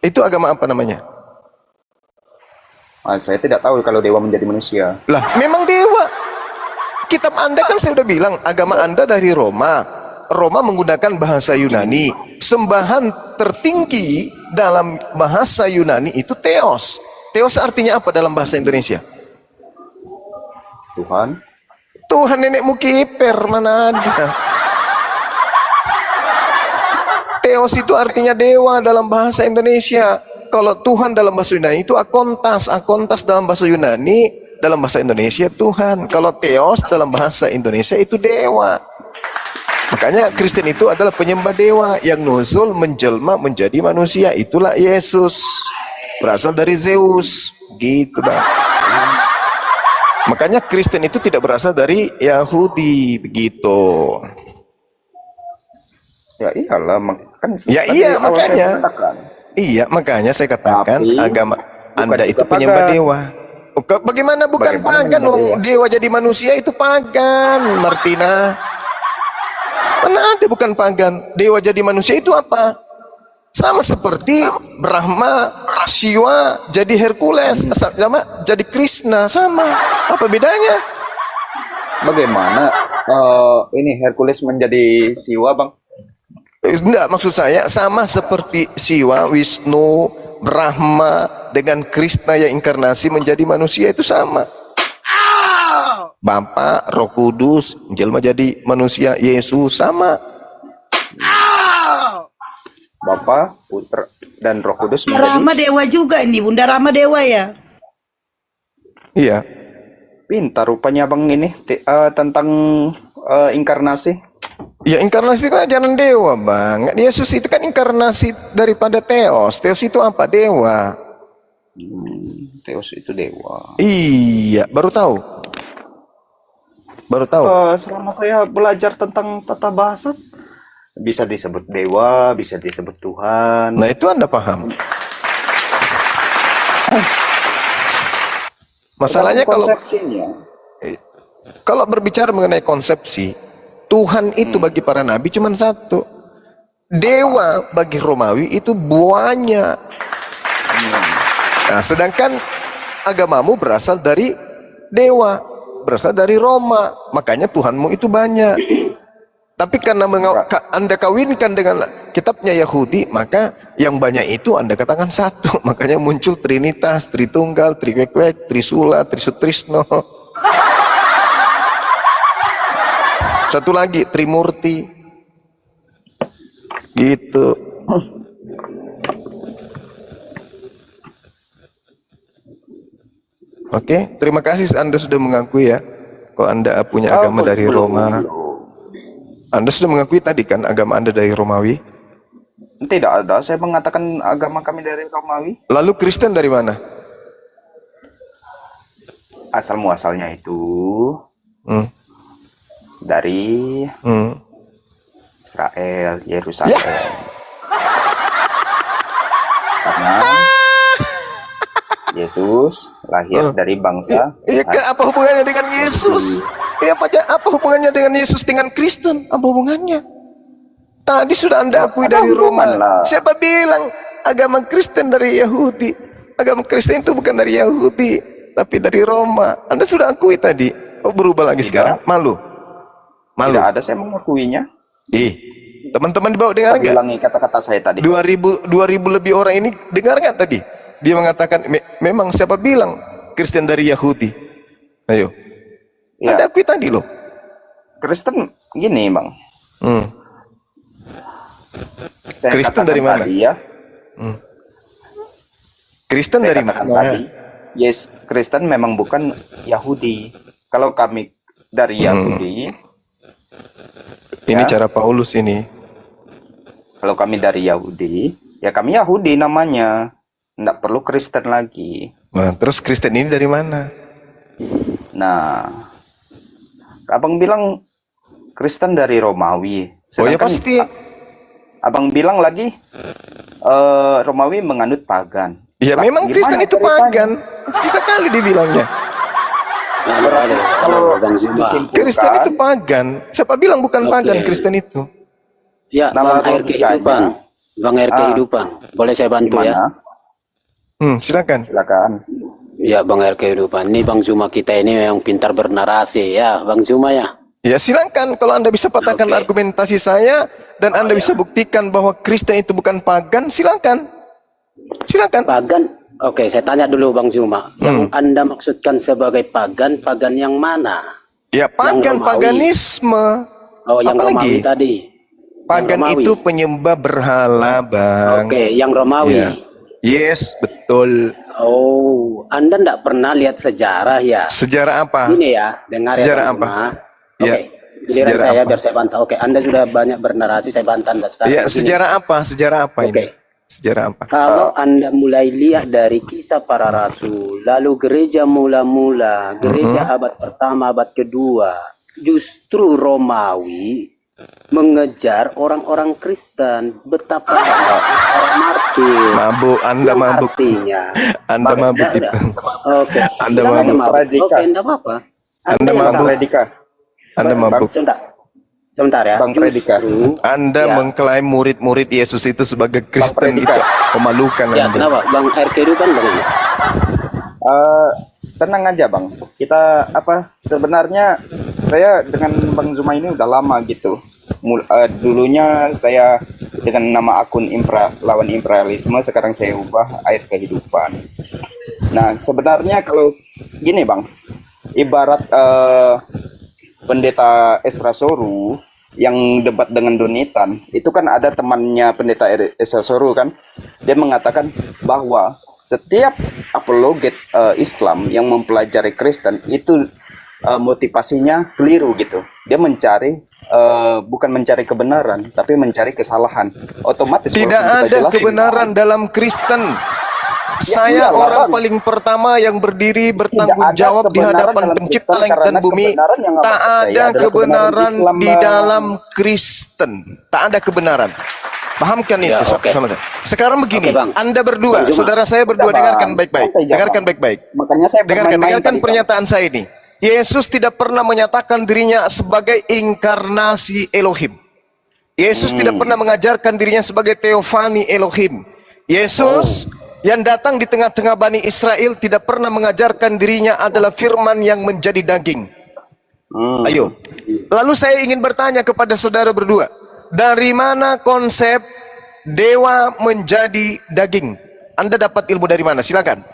Itu agama apa namanya? Saya tidak tahu kalau dewa menjadi manusia. Lah, memang dewa. Kitab Anda kan saya udah bilang, agama Anda dari Roma. Roma menggunakan bahasa Yunani. Sembahan tertinggi dalam bahasa Yunani itu Theos. Theos artinya apa dalam bahasa Indonesia? Tuhan. Tuhan nenekmu kiper, mana ada. Theos itu artinya dewa dalam bahasa Indonesia. Kalau Tuhan dalam bahasa Yunani itu akontas. Akontas dalam bahasa Yunani, dalam bahasa Indonesia Tuhan. Kalau Theos dalam bahasa Indonesia itu dewa. Makanya Kristen itu adalah penyembah dewa yang nuzul menjelma menjadi manusia. Itulah Yesus. Berasal dari Zeus. Gitu, Bang. Makanya Kristen itu tidak berasal dari Yahudi. Begitu. Ya iyalah, kan Ya tadi iya, awal saya makanya. mengatakan. Iya, makanya saya katakan Tapi, agama Anda bukan itu juga penyembah pagan. dewa. Bagaimana bukan Bagaimana pagan? menyembah Wong dewa? dewa jadi manusia itu pagan, Martina. Mana ada bukan pagan? Dewa jadi manusia itu apa? Sama seperti Brahma, Shiva jadi Hercules, sama jadi Krishna, sama. Apa bedanya? Bagaimana ini Hercules menjadi Siwa, Bang? Enggak, maksud saya sama seperti Siwa, Wisnu, Brahma dengan Krishna yang inkarnasi menjadi manusia itu sama. Bapa, Roh Kudus, jelma jadi manusia, Yesus sama. Bapa, Putra, dan Roh Kudus Bunda menjadi Rama dewa juga ini, Bunda Rama dewa ya. Iya. pintar rupanya Bang ini tentang inkarnasi. Ya inkarnasi itu kan ajaran dewa, Bang. Yesus itu kan inkarnasi daripada Theos. Theos itu apa? Dewa. Theos itu dewa. Iya, baru tahu. Baru tahu. Selama saya belajar tentang tata bahasa, bisa disebut dewa, bisa disebut Tuhan. Nah, itu Anda paham. Masalahnya Dalam kalau konsepsinya, berbicara mengenai konsepsi, Tuhan itu bagi para nabi cuma satu. Dewa bagi Romawi itu banyak. Nah, sedangkan agamamu berasal dari dewa, berasal dari Roma, makanya Tuhanmu itu banyak. Tapi karena Anda kawinkan dengan kitabnya Yahudi, maka yang banyak itu Anda katakan satu. Makanya muncul Trinitas, Tritunggal, Trikwek, Trisula, Trisutrisno. Satu lagi Trimurti. Gitu. Oke, terima kasih Anda sudah mengakui ya. Kalau Anda punya agama dari Roma. Anda sudah mengakui tadi kan agama Anda dari Romawi? Tidak ada, saya mengatakan agama kami dari Romawi. Lalu Kristen dari mana? Asal muasalnya itu dari Israel, Yerusalem. Ya. Karena Yesus lahir dari bangsa. Iya, apa hubungannya dengan Yesus? Iya, apa hubungannya dengan Yesus dengan Kristen? Apa hubungannya? Tadi sudah Anda akui ada dari Roma. hubungan lah. Siapa bilang agama Kristen dari Yahudi? Agama Kristen itu bukan dari Yahudi, tapi dari Roma. Anda sudah akui tadi. Oh, berubah lagi sekarang? Malu? Malu? Tidak ada, saya mengakuinya. Teman-teman di bawah dengar nggak? Ulangi kata-kata saya tadi. 2000 lebih orang ini dengar nggak tadi? Dia mengatakan memang siapa bilang Kristen dari Yahudi? Ayo. Ya. Anda akui tadi loh. Kristen gini, Bang. Saya Kristen katakan dari mana? Tadi, ya. Kristen Saya dari katakan mana? tadi, yes, Kristen memang bukan Yahudi. kalau kami dari Yahudi, Ini Ya. cara Paulus ini. kalau kami dari Yahudi, ya kami Yahudi namanya, nggak perlu Kristen lagi. Nah, terus Kristen ini dari mana? Nah, abang bilang Kristen dari Romawi. Oh ya Sedangkan pasti. abang bilang lagi Romawi menganut pagan. Ya Lah, memang gimana Kristen itu ceritanya? pagan. Bisa kali dibilangnya. Kalau Kristen itu disimpulkan, pagan. Siapa bilang bukan pagan Kristen itu? Ya, nama Bang Air Kehidupan. Bang Air Kehidupan. Boleh saya bantu ya? gimana? Silakan. Silakan. Ya, Bang Air Kehidupan. Ini Bang Zuma kita ini yang pintar bernarasi ya, Bang Zuma ya. Ya silakan. Kalau Anda bisa patahkan Oke. argumentasi saya dan Anda bisa buktikan bahwa Kristen itu bukan pagan, silakan. Silakan. Pagan. Oke, saya tanya dulu Bang Zuma. Yang Anda maksudkan sebagai pagan, pagan yang mana? Ya pagan, Romawi. paganisme. Oh, yang Apalagi? Romawi tadi. Pagan Romawi. itu penyembah berhala, Bang. Oke, yang Romawi. Ya. Yes, betul. Oh, Anda enggak pernah lihat sejarah ya? Sejarah apa? Ini ya, dengar Sejarah ya Bang apa? Zuma. Ya. Oke, giliran Sejarah saya apa? biar saya bantah. Oke, Anda sudah banyak bernarasi, saya bantah Anda sekarang. Ya, begini. sejarah apa? Sejarah apa Oke. ini? Sejarah apa? Kalau Anda mulai lihat dari kisah para rasul, lalu gereja mula-mula, gereja abad pertama, abad kedua, justru Romawi mengejar orang-orang Kristen. Betapa banyak para martir. Mabuk, Anda Yang mabuk. Artinya, Anda mabuk Udah, itu. udah. Oke. Anda Bilang aja mabuk. Oke, enggak apa-apa. Anda yang mabuk. salah. Predika. Anda mabuk. Sebentar ya. Bang Predika. Justru- Anda Ya. mengklaim murid-murid Yesus itu sebagai Kristen itu Predika. memalukan Ya, Anda. kenapa? Bang Air Kehidupan bagaimana? Tenang aja bang, kita sebenarnya saya dengan Bang Zuma ini udah lama gitu. Dulunya saya dengan nama akun lawan imperialisme, sekarang saya ubah Air Kehidupan. Nah sebenarnya kalau gini bang, ibarat pendeta Esra Soru yang debat dengan Donitan, itu kan ada temannya pendeta Esra Soru kan, dia mengatakan bahwa setiap apologet Islam yang mempelajari Kristen itu motivasinya keliru gitu. Dia mencari bukan mencari kebenaran, tapi mencari kesalahan. Otomatis Tidak walaupun kita ada jelasin, kebenaran dalam Kristen. Saya iyalah, orang Bang. paling pertama yang berdiri Tidak bertanggung ada jawab di kebenaran hadapan dalam pencipta Kristen, langit dan karena bumi. kebenaran yang Abang Tak percaya ada adalah kebenaran kebenaran Islam, di Bang. dalam Kristen. Tak ada kebenaran. Pahamkan Ya, itu oke. sama saya. Sekarang begini, Oke, Bang. Anda berdua, Bang Zuma. saudara saya berdua, Udah, Bang. dengarkan baik-baik. Santai aja, Dengarkan Bang. baik-baik. Makanya saya Dengarkan bermain-main dengarkan tadi, Bang. pernyataan saya ini. Yesus tidak pernah menyatakan dirinya sebagai inkarnasi Elohim. Yesus tidak pernah mengajarkan dirinya sebagai teofani Elohim. Yesus yang datang di tengah-tengah Bani Israel tidak pernah mengajarkan dirinya adalah firman yang menjadi daging. Ayo. Lalu saya ingin bertanya kepada saudara berdua, dari mana konsep dewa menjadi daging? Anda dapat ilmu dari mana? Silakan.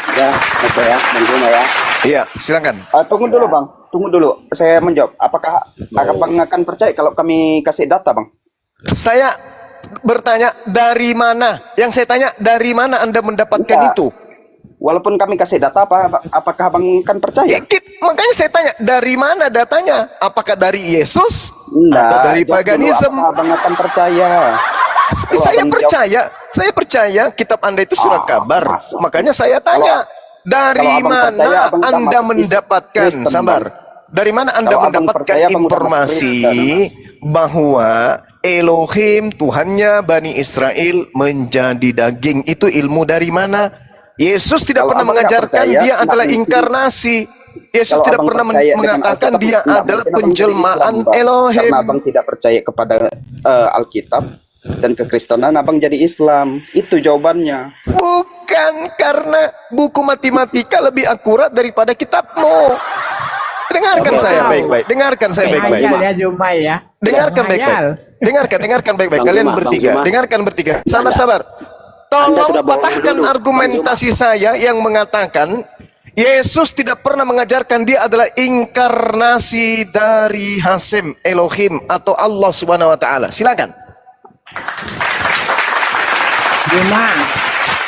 Ya, oke ya, Bang Zuma ya. Iya, silakan. Tunggu dulu bang, tunggu dulu. Saya menjawab. Apakah abang akan percaya kalau kami kasih data bang? Saya bertanya dari mana? Yang saya tanya dari mana Anda mendapatkan Enggak. itu? Walaupun kami kasih data, apakah abang akan percaya? Makanya saya tanya dari mana datanya? Apakah dari Yesus Enggak, atau dari jawab dulu, paganisme? apakah abang akan percaya? Kalau Saya abang percaya, saya percaya kitab Anda itu surat kabar. masa? Makanya saya tanya, dari kalau abang mana percaya, abang nggak Anda masuk mendapatkan, Kristen, sabar, dari mana Anda Kalau abang mendapatkan percaya, abang udah masuk informasi bahwa Elohim, Tuhannya Bani Israel menjadi daging? Itu ilmu dari mana? Yesus tidak Kalau pernah abang nggak mengajarkan percaya, dia adalah kenapa- inkarnasi. Yesus Kalau tidak abang pernah percaya dengan mengatakan Alkitab, dia enggak, adalah mungkin abang jadi penjelmaan Islam, Bang. Elohim. Karena abang tidak percaya kepada Alkitab dan kekristenan, abang jadi Islam. Itu jawabannya. Bukan, karena buku matematika lebih akurat daripada kitabmu. Dengarkan saya baik-baik. Dengarkan saya baik-baik. Menghayal ya Jumai ya. Dengarkan baik-baik. Menghayal. Dengarkan baik-baik. Bang Kalian Zuma, bertiga. Bang Zuma. Dengarkan bertiga. Anda. Sabar-sabar. Anda Tolong sudah bohong patahkan dulu, argumentasi saya yang mengatakan Yesus tidak pernah mengajarkan dia adalah inkarnasi dari Hasem Elohim atau Allah Subhanahu wa taala. Silakan. Juma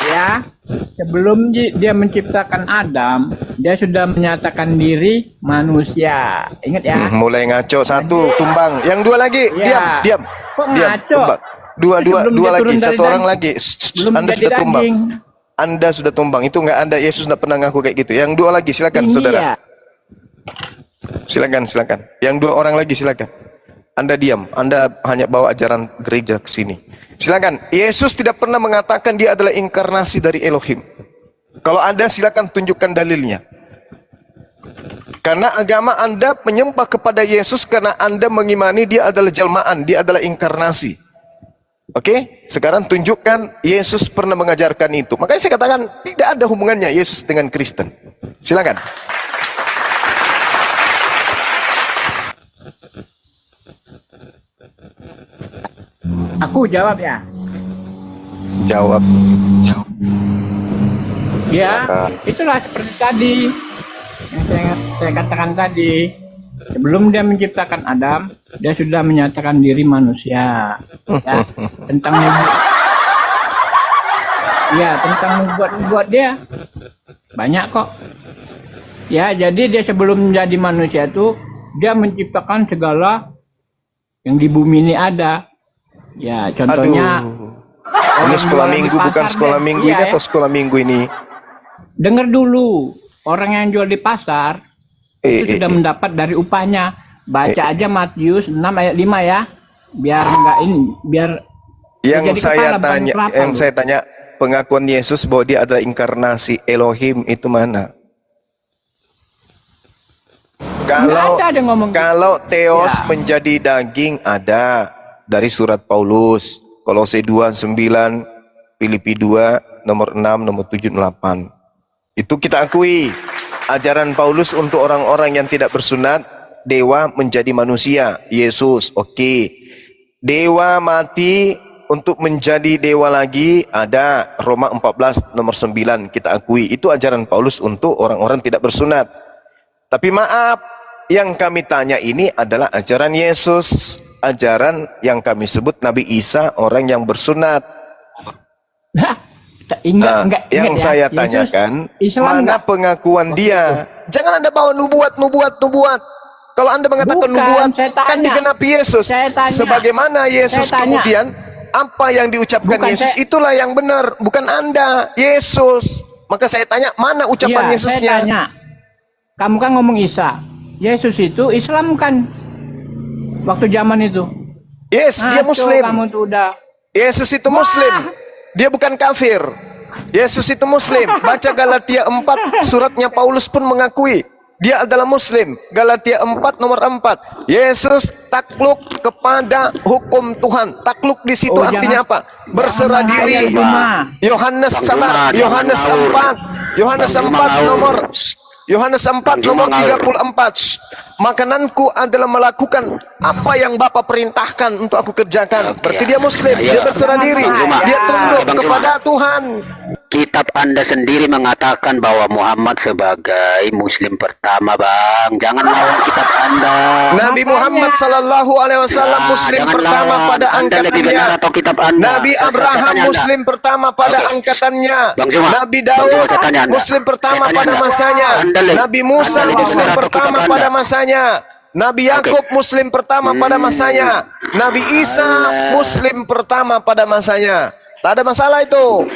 ya Sebelum dia menciptakan Adam, dia sudah menyatakan diri manusia. Ingat ya? Mulai ngaco satu, tumbang. Yang dua lagi, Ya. diam. Kok Diam, ngaco? tumbang. Dua Sebelum dia lagi, turun dari satu orang daging. lagi. Belum Anda jadi sudah tumbang. daging. Anda sudah tumbang. Itu nggak Anda, Yesus nggak pernah ngaku kayak gitu. Yang dua lagi, silakan Tinggi saudara. ya. Silakan. Yang dua orang lagi silakan. Anda diam. Anda hanya bawa ajaran gereja ke sini. Silakan. Yesus tidak pernah mengatakan dia adalah inkarnasi dari Elohim. Kalau Anda silakan tunjukkan dalilnya. Karena agama Anda menyembah kepada Yesus karena Anda mengimani dia adalah jelmaan, dia adalah inkarnasi. Oke? Sekarang tunjukkan Yesus pernah mengajarkan itu. Makanya saya katakan tidak ada hubungannya Yesus dengan Kristen. Silakan. Aku jawab ya. Jawab. Ya, itulah seperti tadi yang saya katakan tadi. Sebelum dia menciptakan Adam, dia sudah menyatakan diri manusia. Ya, tentang nubuat dia banyak kok. Ya, jadi dia sebelum menjadi manusia itu dia menciptakan segala yang di bumi ini ada. Ya, contohnya Ini sekolah minggu bukan sekolah minggu ini atau sekolah minggu ini? Dengar dulu, orang yang jual di pasar itu sudah mendapat dari upahnya. Baca aja Matius 6 ayat 5 ya. Biar enggak ini, biar Yang jadi saya kepala, bukan tanya, kelapa, yang loh. saya tanya pengakuan Yesus bahwa dia adalah inkarnasi Elohim itu mana? Kalau Nggak ada yang ngomong gitu. kalau Theos Ya. menjadi daging ada dari surat Paulus, Kolose 2:9, Filipi 2 nomor 6, nomor 7, 8. Itu kita akui. Ajaran Paulus untuk orang-orang yang tidak bersunat, dewa menjadi manusia, Yesus, oke. Dewa mati untuk menjadi dewa lagi, ada Roma 14 nomor 9, kita akui. Itu ajaran Paulus untuk orang-orang tidak bersunat. Tapi maaf, yang kami tanya ini adalah ajaran Yesus, ajaran yang kami sebut Nabi Isa, orang yang bersunat. Enggak, Yang ya. saya Yesus tanyakan, Islam mana enggak? pengakuan dia? Jangan Anda bawa nubuat. Kalau Anda mengatakan Bukan, nubuat, saya tanya. kan digenapi Yesus. Saya tanya. Sebagaimana Yesus Saya tanya. kemudian, apa yang diucapkan Bukan, Yesus, saya- itulah yang benar. Bukan Anda, Yesus. Maka saya tanya, mana ucapan Iya, Yesusnya? saya tanya. Kamu kan ngomong Isa. Yesus itu Islam kan? Waktu zaman itu. Yes, dia Ngaco Muslim. Kamu tuh udah. Yesus itu Muslim. Dia bukan kafir. Yesus itu Muslim. Baca Galatia 4, suratnya Paulus pun mengakui dia adalah Muslim. Galatia 4 nomor 4. Yesus takluk kepada hukum Tuhan. Takluk di situ Oh, artinya apa? Berserah jangan diri. hayal cuma. Yohanes Bang sabar. Zuma, Yohanes jangan ngawur. 4. Yohanes Bang Zuma 4 ngawur. nomor Yohanes 4 Bang Zuma nomor ngawur. 34. Makananku adalah melakukan apa yang Bapa perintahkan untuk aku kerjakan. Berarti dia Muslim, Ya. dia berserah diri, Bang Zuma. dia tunduk Bang Zuma. kepada Tuhan. Kitab Anda sendiri mengatakan bahwa Muhammad sebagai Muslim pertama, Bang. Jangan lawan kitab Anda. Nabi Muhammad sallallahu alaihi wasallam Ya, Muslim jangan pertama lawan. pada Anda lebih benar angkatannya. atau kitab Anda? Nabi Saya Abraham tanya Anda. Muslim pertama pada Oke. angkatannya. Bang Zuma. Nabi Bang Zuma, Daud saya tanya Anda. Muslim pertama Saya tanya pada Anda. masanya. Anda Nabi Musa Anda lebih Muslim benar atau pertama kitab pada Anda? masanya. Nabi Yakub Muslim pertama pada masanya. Nabi Isa Muslim pertama pada masanya. Tak ada masalah itu.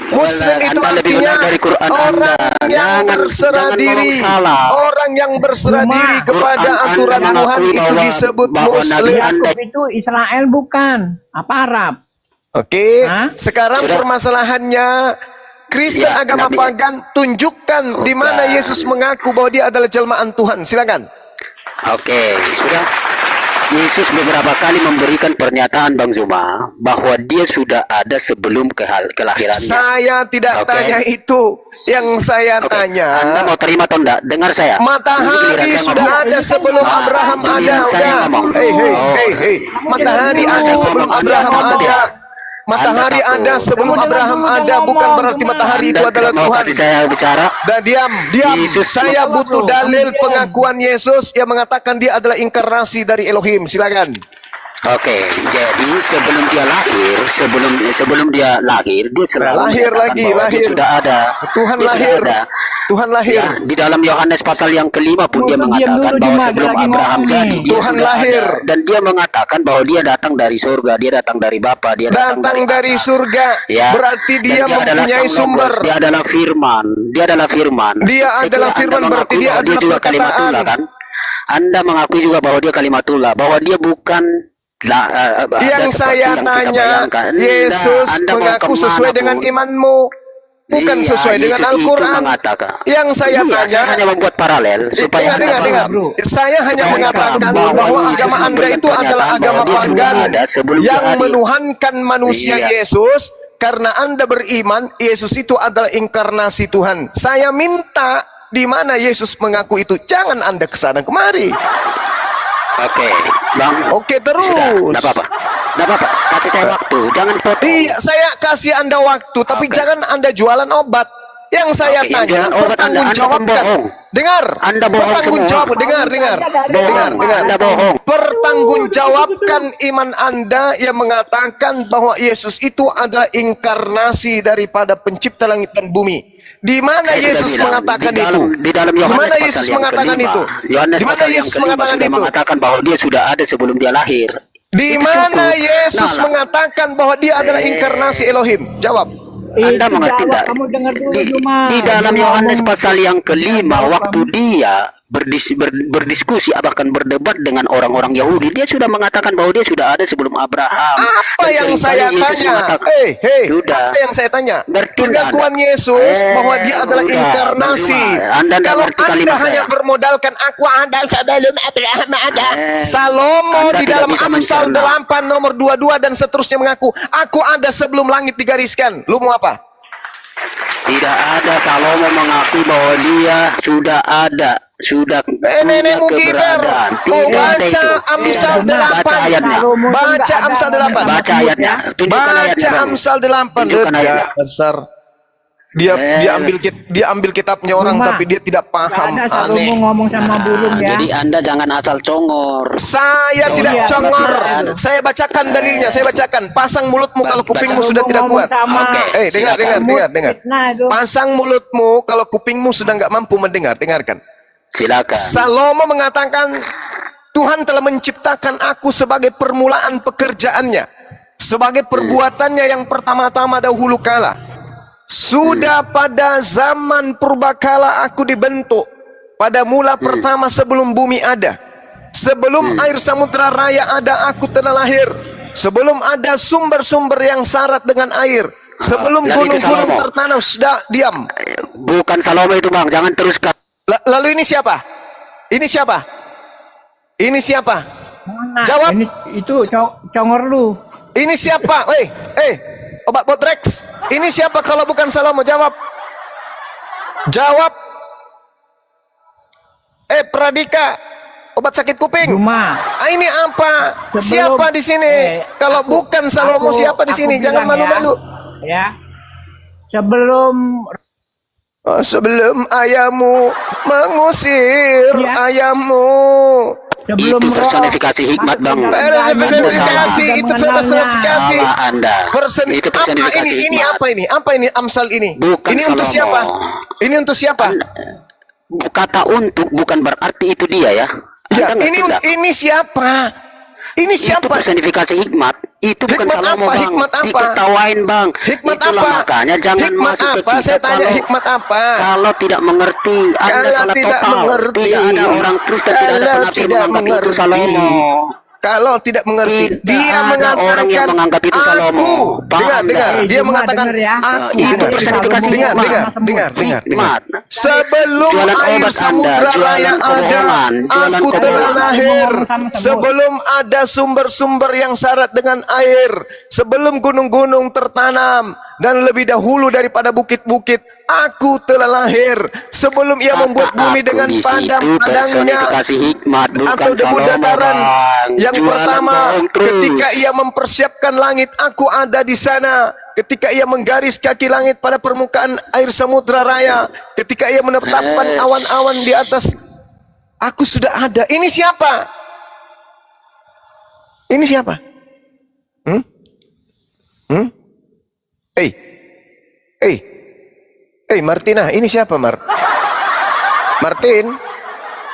Muslim itu Anda lebih artinya benar dari Quran Anda. orang yang Jangan- berserah jangan diri. ngomong salah. Orang yang berserah Cuma diri kepada Quran Anda aturan Tuhan mengakui itu bahwa- disebut bahwa Nabi Muslim. Anda- Yakub itu Israel bukan? Apa Arab? Oke, Hah? sekarang Sudah. permasalahannya Kristen Ya, agama Nabi- pagan tunjukkan di mana Bukan. Yesus mengaku bahwa dia adalah jelmaan Tuhan. Silakan. Oke, sudah. Yesus beberapa kali memberikan pernyataan, Bang Zuma, bahwa dia sudah ada sebelum kelahirannya. Saya tidak Oke. tanya itu. Yang saya Oke, tanya, Anda mau terima atau enggak? Dengar saya. Ini matahari giliran saya sudah ngomong. ada sebelum Ah, Abraham ada. giliran saya Udah. ngomong. Hey. Matahari Giliran ada saya sebelum ngomong. Abraham Anda takut ada. ya? Matahari Anda ada takut. sebelum Kamu Abraham jangan ada. ngomong, Bukan berarti cuma. matahari itu Anda adalah tidak mau Tuhan. kasih saya bicara? Dan diam. Yesus Saya butuh dalil pengakuan Yesus yang mengatakan dia adalah inkarnasi dari Elohim. Silakan. Oke, jadi sebelum dia lahir, dia selalu Lahir menyatakan lagi, bahwa dia lahir. sudah ada. Tuhan Dia sudah lahir. ada. Tuhan lahir. Ya, di dalam Yohanes pasal yang kelima pun dia Diam mengatakan dulu, bahwa Juma, sebelum dia lagi Abraham ngomong jadi, nih. dia Tuhan sudah lahir. ada. Dan dia mengatakan bahwa dia datang dari surga, dia datang dari Bapa, dia Datang dari atas. surga. Ya. Berarti Dan dia adalah mempunyai Sang sumber. Logos, dia adalah firman, dia adalah firman. Dia Saya adalah kira firman, Anda berarti mengakui dia bahwa adalah juga kalimatullah perkataan. kan? Anda mengakui juga bahwa dia kalimatullah, bahwa dia bukan ada Yang seperti saya yang kita tanya, bayangkan. Yesus Anda mau mengaku kemana sesuai dengan pun. imanmu, bukan Iya, sesuai dengan Yesus itu Al-Quran. mengatakan. Yang saya Iya, tanya, saya hanya membuat paralel supaya dengar, Anda dengar. paham. Saya hanya Supaya mengatakan Anda paham bahwa Yesus agama Anda memberikan itu adalah pernyataan agama bahwa dia sudah pagan ada sebelum dia yang hadir. menuhankan manusia Iya. Yesus. Karena Anda beriman, Yesus itu adalah inkarnasi Tuhan. Saya minta di mana Yesus mengaku itu. Jangan Anda kesana kemari. Oke, Bang. Oke Sudah, terus. enggak apa-apa. Enggak apa-apa. Kasih saya waktu, jangan potong. Iya, saya kasih Anda waktu, tapi Oke. jangan Anda jualan obat. Yang saya Oke, yang tanya, jualan obat Anda pertanggungjawabkan. pembohong. Dengar. Anda bohong Pertanggungjawab, semua. dengar. Bohong, Anda bohong. Pertanggungjawabkan iman Anda yang mengatakan bahwa Yesus itu adalah inkarnasi daripada pencipta langit dan bumi. Di mana Saya sudah Yesus bilang, mengatakan di dalam, itu? Di dalam Di Yohanes mana pasal Yesus yang mengatakan kelima, itu? Yohanes Di mana pasal yang Yesus kelima mengatakan sudah itu? mengatakan bahwa dia sudah ada sebelum dia lahir. Di Itu mana cukup. Yesus Nah, lah. mengatakan bahwa dia adalah inkarnasi Elohim? Jawab. Anda Itu mengerti jawab, tidak? kamu dengar dulu, Di, Juma. di dalam Dia Yohanes ngomong- pasal yang kelima, Jawab waktu kamu. dia berdiskusi bahkan berdebat dengan orang-orang Yahudi, dia sudah mengatakan bahwa dia sudah ada sebelum Abraham. Apa Dan yang seringkali saya Yesus tanya? mengatakan, Hei, sudah. apa yang saya tanya? Ngerti Pengakuan nggak Yesus bahwa dia adalah udah, inkarnasi. Bang Juma, Anda nggak Kalau ngerti Anda kalimat hanya saya. bermodalkan aku ada sebelum Abraham ada. Eh, Salomo Anda di tidak dalam bisa Amsal mencerna. 8 nomor 22 dan seterusnya mengaku, aku ada sebelum langit digariskan. Lu mau apa? Tidak ada. Salomo mengakui bahwa dia sudah ada, sudah Nenekmu punya giber. keberadaan. Oh, Tidak ada baca itu. Amsal Tidak ada. 8. Baca ayatnya. Salomo tuh Baca nggak ada Amsal ngomong 8. sama Baca Kemud, ayatnya. ya. Tunjukkan ayatnya, Baca Bang. Amsal 8. Tunjukkan ayatnya. Dasar. Dia ambil kitabnya orang Juma, tapi dia tidak nggak paham. ada Salomo Aneh. ngomong sama burung ya. Jadi Anda jangan asal congor. Saya Oh, tidak iya, congor. betul. Saya bacakan dalilnya. Saya bacakan. Pasang mulutmu kalau kupingmu Baca. sudah tidak Ngomong kuat. sama Oke. Dengar, Silakan. dengar. Fitnah itu. Pasang mulutmu kalau kupingmu sudah nggak mampu mendengar. Dengarkan. Silakan. Salomo mengatakan, Tuhan telah menciptakan aku sebagai permulaan pekerjaannya, sebagai perbuatannya yang pertama-tama dahulu kala. Sudah pada zaman purbakala aku dibentuk, pada mula pertama sebelum bumi ada. Sebelum air samudra raya ada, aku telah lahir. Sebelum ada sumber-sumber yang syarat dengan air. Sebelum Jadi itu gunung-gunung Salomo. tertanam, sudah diam. Bukan Salomo itu, Bang. Jangan teruskan. Lalu ini siapa? Ini siapa? Ini siapa? Mana? Jawab. Ini itu congor lu. Ini siapa? Obat Botrex. Ini siapa kalau bukan Salomo? Jawab. Jawab. Pradika. Obat sakit kuping. Juma. Ini apa? Sebelum- Siapa di sini? Kalau bukan Salomo, siapa di aku sini? Jangan bilang malu-malu. Ya. Sebelum Sebelum ayahmu mengusir Ya. ayahmu. sebelum Itu roh personifikasi hikmat, masuk ke Bang. dalam Personifikasi, rahim, Anda Anda salah. sudah itu mengenalnya. personifikasi. Salah Anda. Itu Apa personifikasi ini hikmat. apa ini? Apa ini Amsal ini? Bukan Ini untuk Salomo. siapa? Ini untuk siapa? Kata untuk bukan berarti itu dia ya. Ya, Anda ngerti nggak? ini siapa? Ini Itu siapa? personifikasi hikmat. Itu bukan Hikmat Salomo, apa? Bang. Hikmat apa? Diketawain, Bang. Hikmat Itulah apa? makanya jangan Hikmat masuk ke apa? kita Saya tanya kalau hikmat apa? kalau tidak mengerti, Anda Kalau salah tidak total. mengerti. Tidak ada orang Kristen, tidak ada Kalau penafsir tidak menganggap itu mengerti. Salomo. Kalau tidak mengerti, Tidak dia ada mengatakan orang yang menganggap itu Salomo. aku. Paham Dengar, nggak? dia Cuma mengatakan denger ya. aku. Itu Dengar, personifikasi dengar, hikmat. dengar. Hikmat. Sebelum Jualan air obat samudra Anda, raya jualan ada, kebohongan, jualan aku telah kebohongan. lahir. Ngomong sama semut. Sebelum ada sumber-sumber yang syarat dengan air, sebelum gunung-gunung tertanam, dan lebih dahulu daripada bukit-bukit, aku telah lahir. Sebelum ia membuat bumi dengan Di situ padang-padangnya personifikasi hikmat, bukan atau debu Salomo, dataran. Bang. Yang Jualan pertama, bohong terus. ketika ia mempersiapkan langit, aku ada di sana. Ketika ia menggaris kaki langit pada permukaan air samudra raya, ketika ia menetapkan awan-awan di atas, aku sudah ada. Ini siapa? Ini siapa? Eh, Martina, ini siapa, Martin?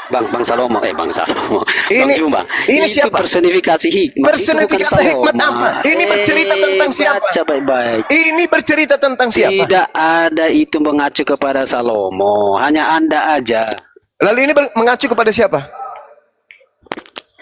Bang Salomo, Bang Salomo. Ini- Bang Juma. ini Itu siapa? personifikasi hikmat. Personifikasi Itu bukan hikmat Salomo. apa? Ini bercerita tentang siapa? Baca baik-baik. Ini bercerita tentang siapa? Tidak ada itu mengacu kepada Salomo, hanya Anda aja. Lalu ini mengacu kepada siapa?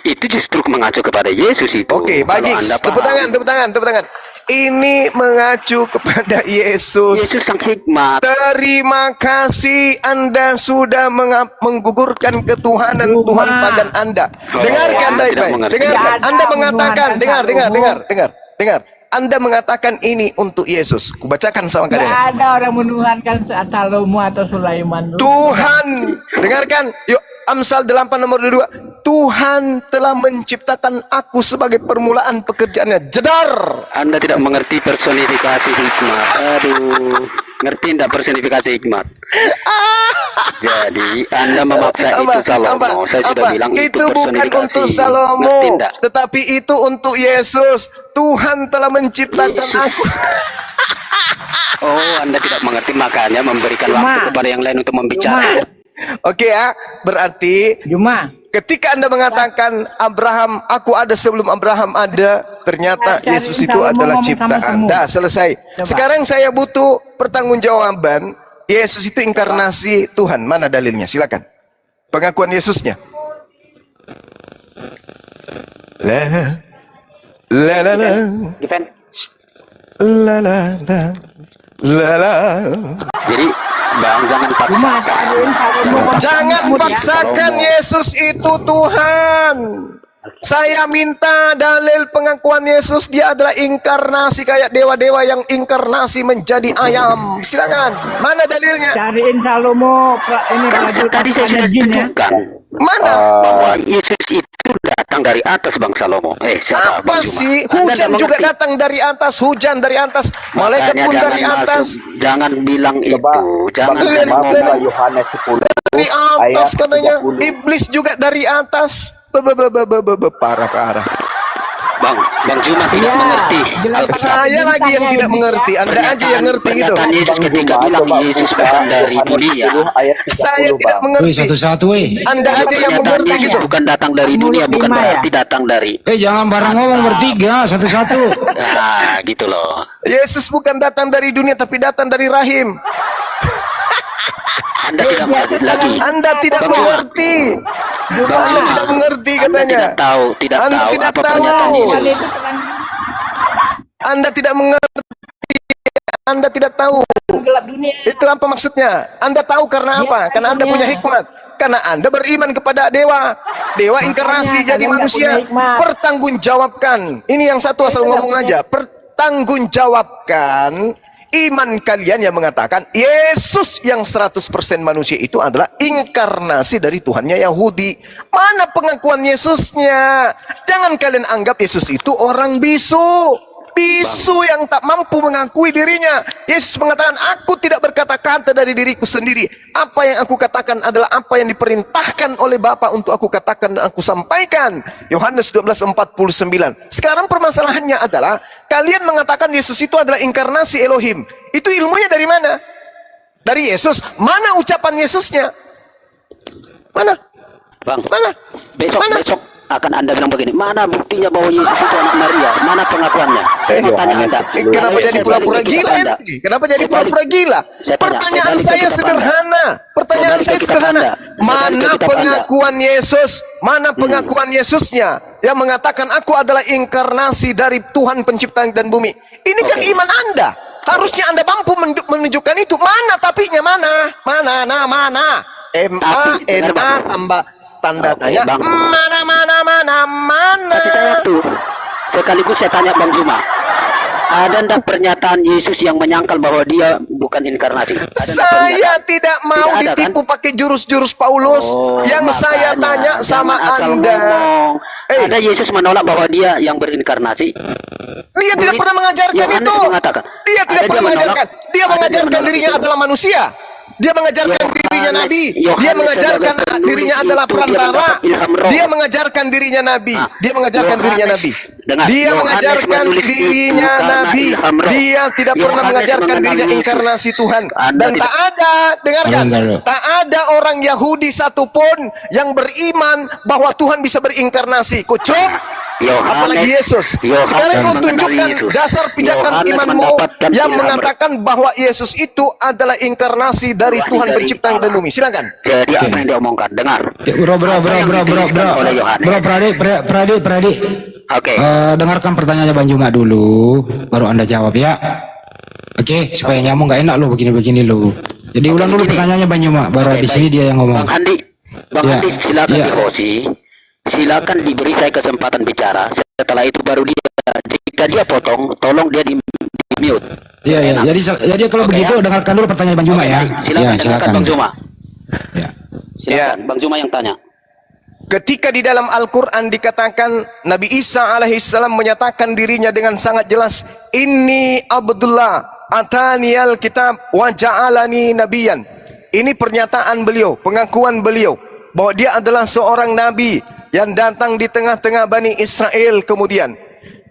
Itu justru mengacu kepada Yesus itu. Oke, Kalau bagus. Anda Tepuk paham. tangan. Ini mengacu kepada Yesus. Yesus sang hikmat. Terima kasih Anda sudah menggugurkan ketuhanan Cuma- Tuhan pagan Anda. Oh, Dengarkan tidak baik-baik. mengerti. Dengarkan. Tidak ada Anda mengatakan, menuhankan dengar. Anda mengatakan ini untuk Yesus. Kubacakan sama Tidak kalian. ada orang menuhankan Salomo atau Sulaiman. Tuhan, dengarkan. Yuk, Amsal 8 nomor 2. Tuhan telah menciptakan aku sebagai permulaan pekerjaannya. Jedar. Anda tidak mengerti personifikasi hikmat. Aduh, ngerti tidak personifikasi hikmat? Jadi Anda memaksa itu Salomo. Saya sudah bilang itu bukan personifikasi. untuk Salomo, Ngerti tidak? tetapi itu untuk Yesus. Tuhan telah menciptakan Yesus. aku. Oh, Anda tidak mengerti, makanya memberikan waktu kepada yang lain untuk membicara. Oke ya, berarti Juma, ketika Anda mengatakan Abraham, aku ada sebelum Abraham ada, ternyata Cari Yesus itu Salomo adalah ngomong sama ciptaan. kamu. Dah, selesai. Coba. Sekarang saya butuh pertanggungjawaban. Yesus itu inkarnasi Tuhan. Mana dalilnya? Silakan. Pengakuan Yesusnya. La la la la Given. la la la la la. Jadi, Bang, jangan Juma, paksakan. cariin Salomo. Jangan paksakan Yesus itu Tuhan. Saya minta dalil pengakuan Yesus dia adalah inkarnasi kayak dewa-dewa yang inkarnasi menjadi ayam. Silakan. Mana dalilnya? Cariin Salomo. Ini Kan prajurit tadi saya sudah pasukan jin ya. tunjukkan Mana? bahwa Yesus itu datang dari atas, Bang Salomo. Siapa, Apa Bang Juma? sih? Anda Hujan tidak juga mengerti. datang dari atas, hujan dari atas, malaikat Makanya pun jangan dari atas. jangan bilang itu. Jangan Dari- ngomong. dari- Yohanes 10 Dari atas ayat katanya. 30. Iblis juga dari atas. Parah. Bang Juma tidak Iya, mengerti. jelas. Saya lagi yang tidak mengerti. Anda aja yang ngerti gitu. Pernyataan Yesus ketika bilang Yesus datang dari dunia. ayat 30, Saya tidak Bang. mengerti. Satu-satu, Anda aja yang Pernyataan mengerti Yesus gitu. bukan datang dari dunia, bukan Lima ya? berarti datang dari. jangan bareng ngomong bertiga, satu-satu. Nah, gitu loh. Yesus bukan datang dari dunia tapi datang dari rahim. Anda tidak mengerti lagi. Anda tidak Bang Juma. mengerti. Bang Anda Juma. tidak mengerti Anda katanya. tidak tahu Anda tidak apa tahu. pernyataan Tuhan Yesus. itu terang Anda tidak mengerti. Anda tidak tahu. gelap dunia. Itu apa maksudnya? Anda tahu karena apa? Karena Anda punya hikmat. Karena Anda beriman kepada dewa. Dewa inkarnasi Makanya, jadi kalian nggak manusia. punya hikmat. Pertanggungjawabkan. Ini yang satu asal ngomong aja. Pertanggungjawabkan iman kalian yang mengatakan Yesus yang 100% manusia itu adalah inkarnasi dari Tuhannya Yahudi. Mana pengakuan Yesusnya? Jangan kalian anggap Yesus itu orang bisu. Bisu yang tak mampu mengakui dirinya. Yesus mengatakan, aku tidak berkata-kata dari diriku sendiri. Apa yang aku katakan adalah apa yang diperintahkan oleh Bapa untuk aku katakan dan aku sampaikan. Yohanes 12:49. Sekarang permasalahannya adalah, kalian mengatakan Yesus itu adalah inkarnasi Elohim. Itu ilmunya dari mana? Dari Yesus. Mana ucapan Yesusnya? Mana? Bang, Mana? besok Mana? akan Anda bilang begini, mana buktinya bahwa Yesus itu anak Maria? Mana pengakuannya? Saya mau tanya Anda. Kenapa Saya jadi balik pura-pura ke gila Anda. ente? Kenapa jadi Saya balik. pura-pura gila? Saya tanya, Pertanyaan saya balik ke saya kitab sederhana. Pertanyaan Saya balik saya ke kitab sederhana. Anda. Saya balik ke Mana kitab Anda. pengakuan Yesus? Mana pengakuan Yesusnya yang mengatakan aku adalah inkarnasi dari Tuhan pencipta langit dan bumi? Ini kan Oke. iman Anda. Harusnya Anda mampu menunjukkan itu. Mana tapinya mana? Mana? Tapi, dengar, M-A-N-A Bang. tambah tanda Oke, tanya. Bang. Mana? Kasih saya waktu. Sekaligus saya tanya Bang Juma. Ada ndak pernyataan Yesus yang menyangkal bahwa dia bukan inkarnasi? Ada ndak Saya pernyataan? tidak mau Tidak ada, ditipu kan? pakai jurus-jurus Paulus. Oh, Yang saya makanya tanya sama jangan asal Anda. ngomong. Ada Yesus menolak bahwa dia yang berinkarnasi. Dia tidak pernah mengajarkan Yohanes itu. mengatakan. Dia tidak Ada pernah menolak. mengajarkan. Dia Ada mengajarkan menolak dirinya itu. adalah manusia. Dia mengajarkan dirinya nabi. Dia mengajarkan dirinya adalah perantara. Dia mengajarkan dirinya nabi. Dia mengajarkan dirinya nabi. Dia mengajarkan dirinya nabi. Dia tidak pernah mengajarkan dirinya inkarnasi Tuhan. Dan tak ada, dengarkan, tak ada orang Yahudi satupun yang beriman bahwa Tuhan bisa berinkarnasi. Kucuk. Apalagi Yesus. Sekarang kau tunjukkan dasar pijakan imanmu yang mengatakan bahwa Yesus itu adalah inkarnasi dari Tuhan pencipta dan bumi. Silakan. Jadi apa yang dia omongkan? Dengar. Bro, Pradik. Oke. Dengarkan pertanyaannya Bang Juma dulu, baru Anda jawab ya. Oke, supaya nyamuk nggak enak lo begini-begini lo. Jadi ulang dulu pertanyaannya Bang Juma, baru habis ini dia yang ngomong. Bang Andi, silakan dihosi. Silakan diberi saya kesempatan bicara. Setelah itu baru dia. Jika dia potong, tolong dia di mute. Iya. Jadi kalau begitu dengarkan dulu pertanyaan Bang Juma ya. Silakan Bang Juma. Ya. Silakan Bang Juma yang tanya. Ketika di dalam Al-Quran dikatakan Nabi Isa alaihissalam menyatakan dirinya dengan sangat jelas, Inni Abdullah ataniyal kitab wa ja'alani nabiyan. Ini pernyataan beliau, pengakuan beliau bahwa dia adalah seorang nabi yang datang di tengah-tengah Bani Israel, kemudian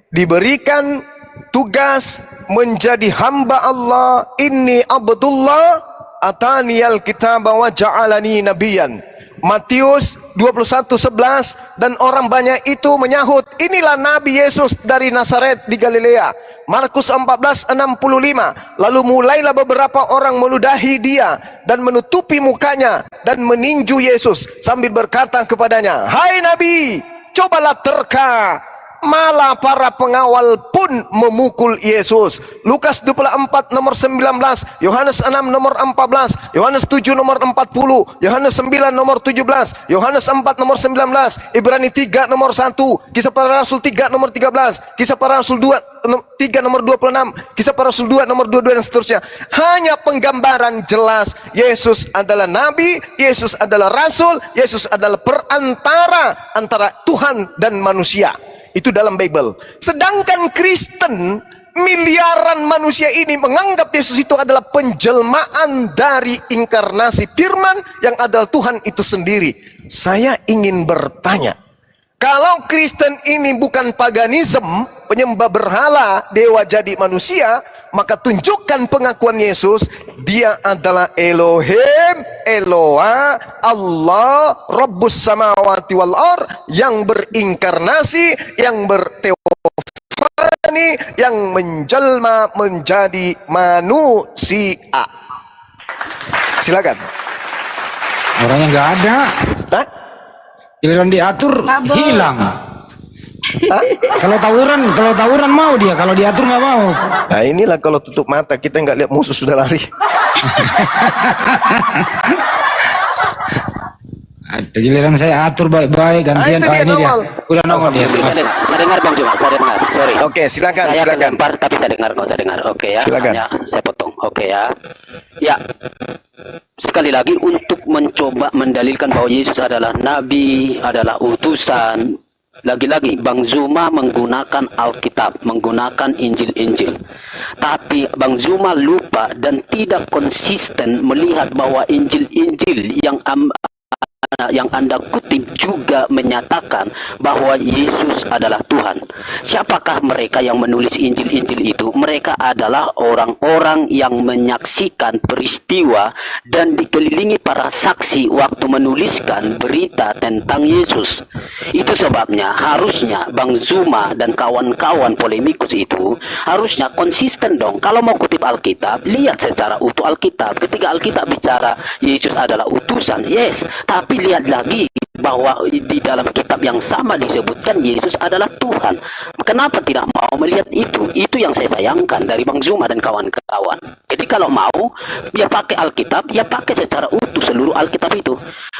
diberikan tugas menjadi hamba Allah. Inni Abdullah ataniyal kitab wa ja'alani nabiyan. Matius 21:11, dan orang banyak itu menyahut, inilah Nabi Yesus dari Nazaret di Galilea. Markus 14:65, lalu mulailah beberapa orang meludahi dia dan menutupi mukanya dan meninju Yesus sambil berkata kepadanya, hai Nabi, cobalah terka. Malah para pengawal pun memukul Yesus. Lukas 24 nomor 19, Yohanes 6 nomor 14, Yohanes 7 nomor 40, Yohanes 9 nomor 17, Yohanes 4 nomor 19, Ibrani 3 nomor 1, Kisah Para Rasul 3 nomor 13, Kisah Para Rasul 3 nomor 26, Kisah Para Rasul 2 nomor 22 dan seterusnya. Hanya penggambaran jelas Yesus adalah nabi, Yesus adalah rasul, Yesus adalah perantara antara Tuhan dan manusia. Itu dalam Bible. Sedangkan Kristen, miliaran manusia ini menganggap Yesus itu adalah penjelmaan dari inkarnasi firman yang adalah Tuhan itu sendiri. Saya ingin bertanya, kalau Kristen ini bukan paganisme, penyembah berhala, dewa jadi manusia, maka tunjukkan pengakuan Yesus, dia adalah Elohim, Eloa, Allah, Rabbus samawati wal ar, yang berinkarnasi, yang berteofani, yang menjelma menjadi manusia. Silakan. Orangnya nggak ada. Hah? Giliran diatur hilang. Kalau tawuran mau dia, kalau diatur nggak mau. Nah inilah kalau tutup mata kita nggak lihat musuh sudah lari. Ada giliran saya atur baik-baik gantian. Itu dia Ini dia. nongol. Udah nongol dia. Saya dengar Bang Juma, saya dengar. Sorry. Oke, silakan, Saya silakan. kelempar, tapi saya dengar kok, saya dengar. Oke ya. Silakan. Hanya saya potong. Oke ya. Ya. Sekali lagi untuk mencoba mendalilkan bahwa Yesus adalah nabi, adalah utusan. Lagi-lagi Bang Zuma menggunakan Alkitab, menggunakan Injil-Injil. Tapi Bang Zuma lupa dan tidak konsisten melihat bahwa Injil-Injil yang Anda kutip juga menyatakan bahwa Yesus adalah Tuhan. Siapakah mereka yang menulis Injil-Injil itu? Mereka adalah orang-orang yang menyaksikan peristiwa dan dikelilingi para saksi waktu menuliskan berita tentang Yesus. Itu sebabnya harusnya Bang Zuma dan kawan-kawan polemikus itu harusnya konsisten dong. Kalau mau kutip Alkitab, lihat secara utuh Alkitab. Ketika Alkitab bicara Yesus adalah utusan, yes, tapi lihat lagi bahwa di dalam kitab yang sama disebutkan Yesus adalah Tuhan. Kenapa tidak mau melihat itu? Itu yang saya sayangkan dari Bang Zuma dan kawan-kawan. Jadi kalau mau, ya pakai Alkitab, ya pakai secara utuh seluruh Alkitab itu.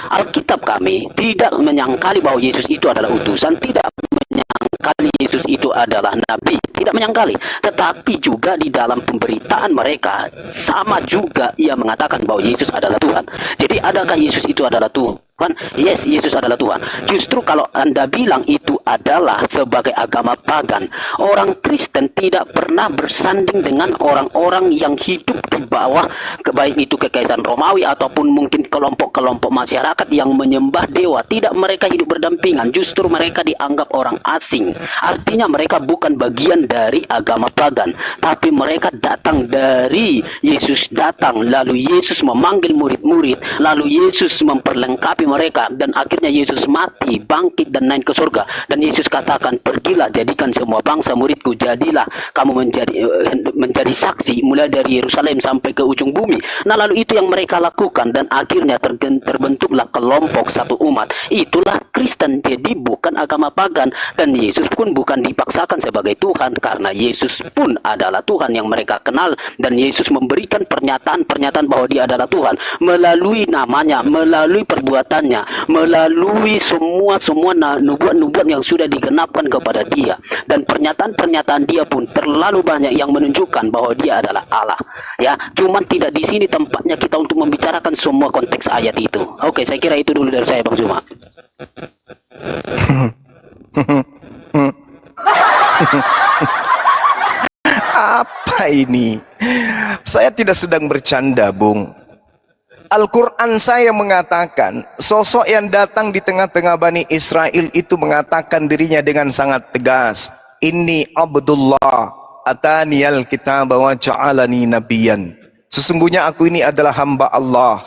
Alkitab kami tidak menyangkali bahwa Yesus itu adalah utusan, tidak menyangkali Yesus itu adalah nabi, tidak menyangkali. Tetapi juga di dalam pemberitaan mereka sama juga ia mengatakan bahwa Yesus adalah Tuhan. Jadi adakah Yesus itu adalah Tuhan? Tuhan, yes, Yesus adalah Tuhan. Justru kalau Anda bilang itu adalah sebagai agama pagan, orang Kristen tidak pernah bersanding dengan orang-orang yang hidup di bawah, baik itu kekaisaran Romawi ataupun mungkin kelompok-kelompok masyarakat yang menyembah dewa. Tidak, mereka hidup berdampingan. Justru mereka dianggap orang asing. Artinya mereka bukan bagian dari agama pagan, tapi mereka datang dari Yesus datang, lalu Yesus memanggil murid-murid, lalu Yesus memperlengkapi mereka, dan akhirnya Yesus mati, bangkit, dan naik ke surga. Dan Yesus katakan, pergilah, jadikan semua bangsa muridku, jadilah kamu menjadi saksi mulai dari Yerusalem sampai ke ujung bumi. Nah, lalu itu yang mereka lakukan, dan akhirnya terbentuklah kelompok satu umat. Itulah Kristen. Jadi bukan agama pagan, dan Yesus pun bukan dipaksakan sebagai Tuhan, karena Yesus pun adalah Tuhan yang mereka kenal, dan Yesus memberikan pernyataan bahwa dia adalah Tuhan melalui namanya, melalui perbuatannya, melalui semua nubuat-nubuat yang sudah digenapkan kepada dia. Dan pernyataan-pernyataan dia pun terlalu banyak yang menunjukkan bahwa dia adalah Allah. Ya, cuman tidak di sini tempatnya kita untuk membicarakan semua konteks ayat itu. Oke, saya kira itu dulu dari saya, Bang Zuma. Apa ini? Saya tidak sedang bercanda, Bung. Al-Quran saya mengatakan sosok yang datang di tengah-tengah Bani Israel itu mengatakan dirinya dengan sangat tegas, Inni Abdullah ataniyal kitab wa ja'alani nabiyan. Sesungguhnya aku ini adalah hamba Allah.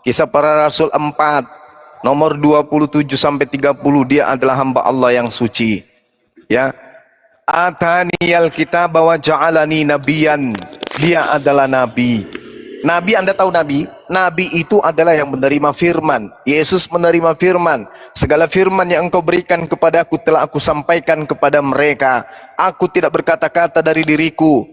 Kisah Para Rasul 4 nomor 27 sampai 30, dia adalah hamba Allah yang suci. Ya. Ataniyal kitab wa ja'alani nabiyan. Dia adalah nabi. Nabi, Anda tahu nabi? Nabi itu adalah yang menerima firman. Yesus menerima firman. Segala firman yang engkau berikan kepadaku telah aku sampaikan kepada mereka. Aku tidak berkata-kata dari diriku,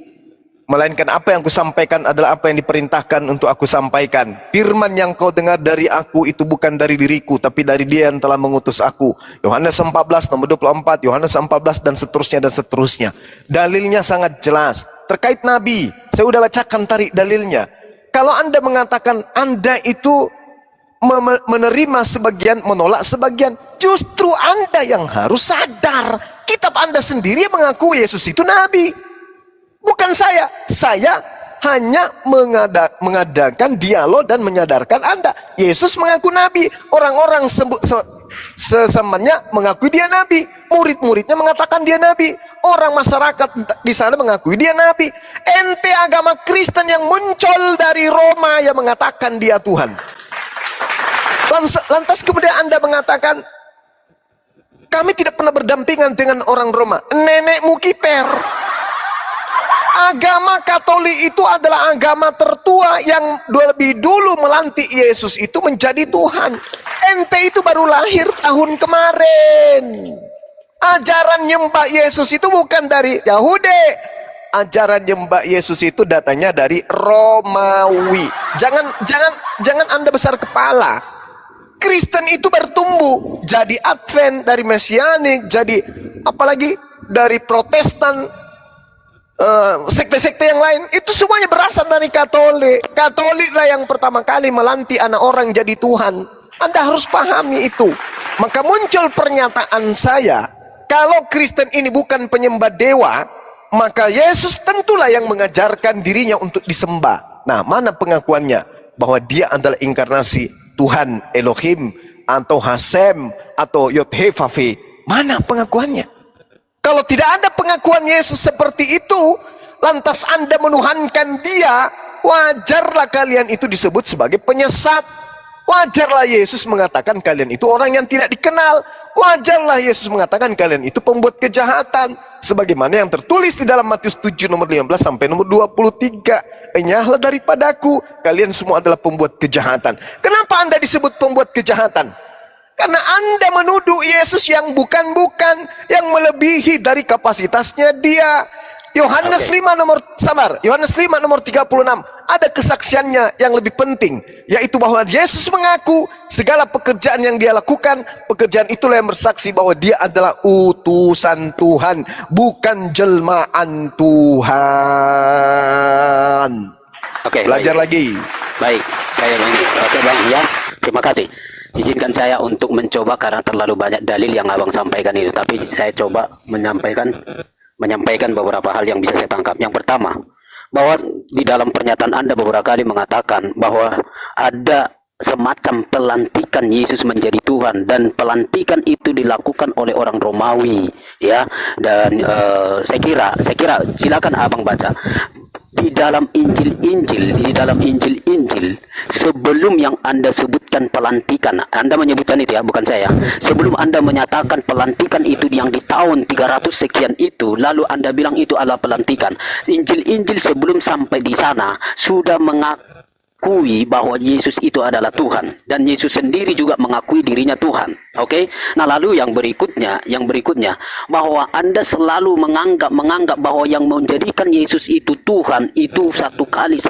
melainkan apa yang aku sampaikan adalah apa yang diperintahkan untuk aku sampaikan. Firman yang kau dengar dari aku itu bukan dari diriku, tapi dari dia yang telah mengutus aku. Yohanes 14 nomor 24, Yohanes 14 dan seterusnya dan seterusnya. Dalilnya sangat jelas. Terkait nabi, saya sudah bacakan tarik dalilnya. Kalau Anda mengatakan Anda itu menerima sebagian, menolak sebagian, justru Anda yang harus sadar. Kitab Anda sendiri mengaku Yesus itu nabi, bukan saya. Saya hanya mengadakan dialog dan menyadarkan Anda. Yesus mengaku nabi, orang-orang sesamanya mengakui dia nabi, murid-muridnya mengatakan dia nabi, orang masyarakat di sana mengakui dia nabi. Ente agama Kristen yang muncul dari Roma yang mengatakan dia Tuhan. Lantas kemudian Anda mengatakan kami tidak pernah berdampingan dengan orang Roma. Nenekmu kiper. Agama Katolik itu adalah agama tertua yang lebih dulu melantik Yesus itu menjadi Tuhan. Ente itu baru lahir tahun kemarin. Ajaran nyembah Yesus itu bukan dari Yahudi. Ajaran nyembah Yesus itu datanya dari Romawi. Jangan Anda besar kepala. Kristen itu bertumbuh jadi Advent, dari Mesianik, jadi apalagi dari Protestan, sekte-sekte yang lain. Itu semuanya berasal dari Katolik. Katoliklah yang pertama kali melantik anak orang jadi Tuhan. Anda harus pahami itu. Maka muncul pernyataan saya, kalau Kristen ini bukan penyembah dewa, maka Yesus tentulah yang mengajarkan dirinya untuk disembah. Nah, mana pengakuannya bahwa dia adalah inkarnasi Tuhan Elohim atau Hasem atau Yod-He-Vav-He? Mana pengakuannya? Kalau tidak ada pengakuan Yesus seperti itu, lantas Anda menuhankan dia, wajarlah kalian itu disebut sebagai penyesat. Wajarlah Yesus mengatakan kalian itu orang yang tidak dikenal. Wajarlah Yesus mengatakan kalian itu pembuat kejahatan. Sebagaimana yang tertulis di dalam Matius 7 nomor 15 sampai nomor 23. Enyahlah daripadaku, kalian semua adalah pembuat kejahatan. Kenapa Anda disebut pembuat kejahatan? Karena Anda menuduh Yesus yang bukan-bukan, yang melebihi dari kapasitasnya dia. Yohanes 5 nomor 36 ada kesaksiannya yang lebih penting, yaitu bahwa Yesus mengaku segala pekerjaan yang dia lakukan, pekerjaan itulah yang bersaksi bahwa dia adalah utusan Tuhan, bukan jelmaan Tuhan. Oke, belajar lagi. Baik, saya ini. Oke, Bang, ya. Terima kasih. Izinkan saya untuk mencoba karena terlalu banyak dalil yang abang sampaikan itu. Tapi saya coba menyampaikan beberapa hal yang bisa saya tangkap. Yang pertama, bahwa di dalam pernyataan Anda beberapa kali mengatakan bahwa ada semacam pelantikan Yesus menjadi Tuhan, dan pelantikan itu dilakukan oleh orang Romawi, ya. Dan saya kira silakan abang baca di dalam Injil sebelum yang Anda sebutkan pelantikan, Anda menyebutkan itu ya, bukan saya. Sebelum Anda menyatakan pelantikan itu yang di tahun 300 sekian itu, lalu Anda bilang itu adalah pelantikan. Injil sebelum sampai di sana sudah mengakui bahwa Yesus itu adalah Tuhan, dan Yesus sendiri juga mengakui dirinya Tuhan. Oke? Nah, lalu yang berikutnya bahwa Anda selalu menganggap bahwa yang menjadikan Yesus itu Tuhan itu satu kali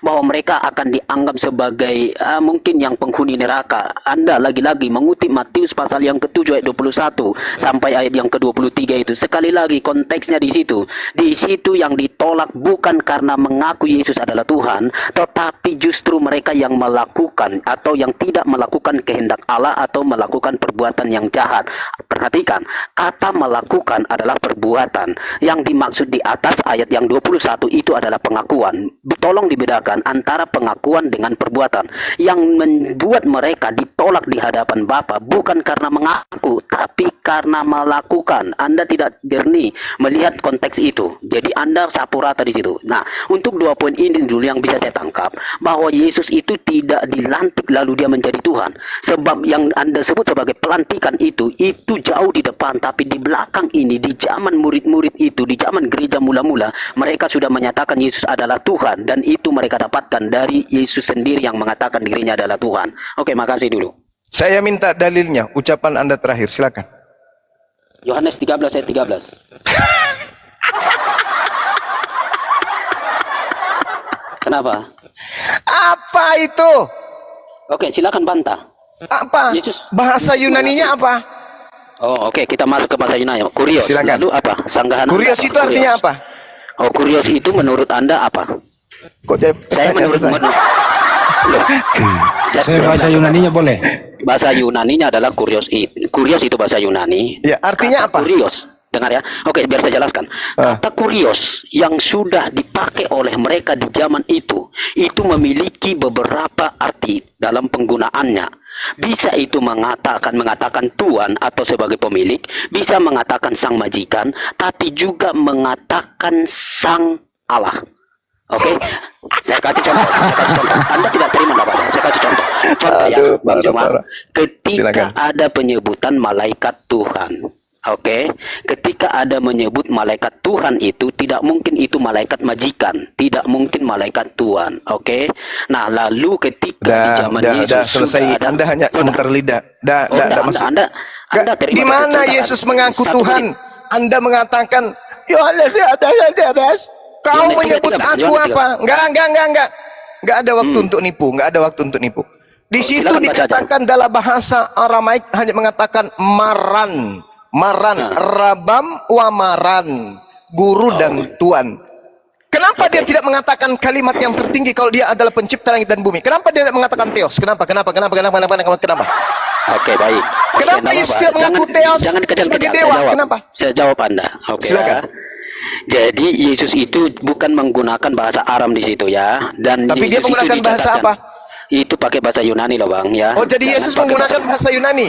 bahwa mereka akan dianggap sebagai mungkin yang penghuni neraka. Anda lagi-lagi mengutip Matius pasal yang ke-7 ayat 21 sampai ayat yang ke-23 itu. Sekali lagi konteksnya di situ. Di situ yang ditolak bukan karena mengaku Yesus adalah Tuhan, tetapi justru mereka yang melakukan atau yang tidak melakukan kehendak Allah atau melakukan perbuatan yang jahat. Perhatikan, kata melakukan adalah perbuatan. Yang dimaksud di atas ayat yang 21 itu adalah pengakuan. Tolong dibedakan antara pengakuan dengan perbuatan. Yang membuat mereka ditolak di hadapan Bapa bukan karena mengaku, tapi karena melakukan. Anda tidak jernih melihat konteks itu. Jadi Anda sapu rata di situ. Nah, untuk 2 poin ini dulu yang bisa saya tangkap, bahwa Yesus itu tidak dilantik lalu dia menjadi Tuhan. Sebab yang Anda sebut sebagai pelantikan itu jauh di depan, tapi di belakang ini, di zaman murid-murid itu, di zaman gereja mula-mula, mereka sudah menyatakan Yesus adalah Tuhan, dan itu mereka dapatkan dari Yesus sendiri yang mengatakan dirinya adalah Tuhan. Oke, makasih dulu. Saya minta dalilnya, ucapan Anda terakhir, silakan. Yohanes 13 ayat 13. Kenapa? Apa itu? Oke, silakan bantah. Apa? Yesus. Bahasa Yunaninya apa? Oh, oke, kita masuk ke bahasa Yunani. Kurios. Silakan. Lalu apa? Sanggahan. Kurios itu artinya apa? Oh, kurios itu menurut Anda apa? Kok Saya menurut Loh, Saya bahasa Yunaninya boleh. bahasa Yunaninya adalah kurios. Kurios itu bahasa Yunani. Ya, artinya apa? Kurios. Dengar ya. Oke, biar saya jelaskan. Kata kurios yang sudah dipakai oleh mereka di zaman itu memiliki beberapa arti dalam penggunaannya. Bisa itu mengatakan Tuhan atau sebagai pemilik, bisa mengatakan sang majikan, tapi juga mengatakan sang Allah. Oke, saya kasih contoh. Anda tidak terima Bapak. Saya kasih contoh. Contoh ya, Bang Joma. Ketika Silakan. ada penyebutan malaikat Tuhan. Oke, ketika ada menyebut malaikat Tuhan itu tidak mungkin itu malaikat majikan, tidak mungkin malaikat Tuhan. Oke, nah lalu ketika di zaman Yesus selesai. sudah ada, Anda hanya komentar lidah. Anda terima Di mana cerita, Yesus kan? mengaku 1 Tuhan? menit. Anda mengatakan Yohanes 13. Kau Yohanes menyebut 13, aku Yohanes apa? Enggak ada waktu untuk nipu, enggak ada waktu untuk nipu. Di situ silakan baca aja. dikatakan dalam bahasa Aramaik hanya mengatakan maran, rabam wa maran, guru dan tuan. Kenapa dia tidak mengatakan kalimat yang tertinggi kalau dia adalah pencipta langit dan bumi? Kenapa dia tidak mengatakan Theos? Kenapa? Oke, baik. Kenapa Yesus tidak mengaku Theos sebagai dewa? Kenapa? Saya jawab Anda. Oke. Silakan. Ya. Jadi Yesus itu bukan menggunakan bahasa Aram di situ ya, dan Tapi dia Yesus itu menggunakan bahasa dicatatkan- apa? Itu pakai bahasa Yunani loh Bang ya. Oh, jadi Jangan Yesus pakai menggunakan bahasa Yunani.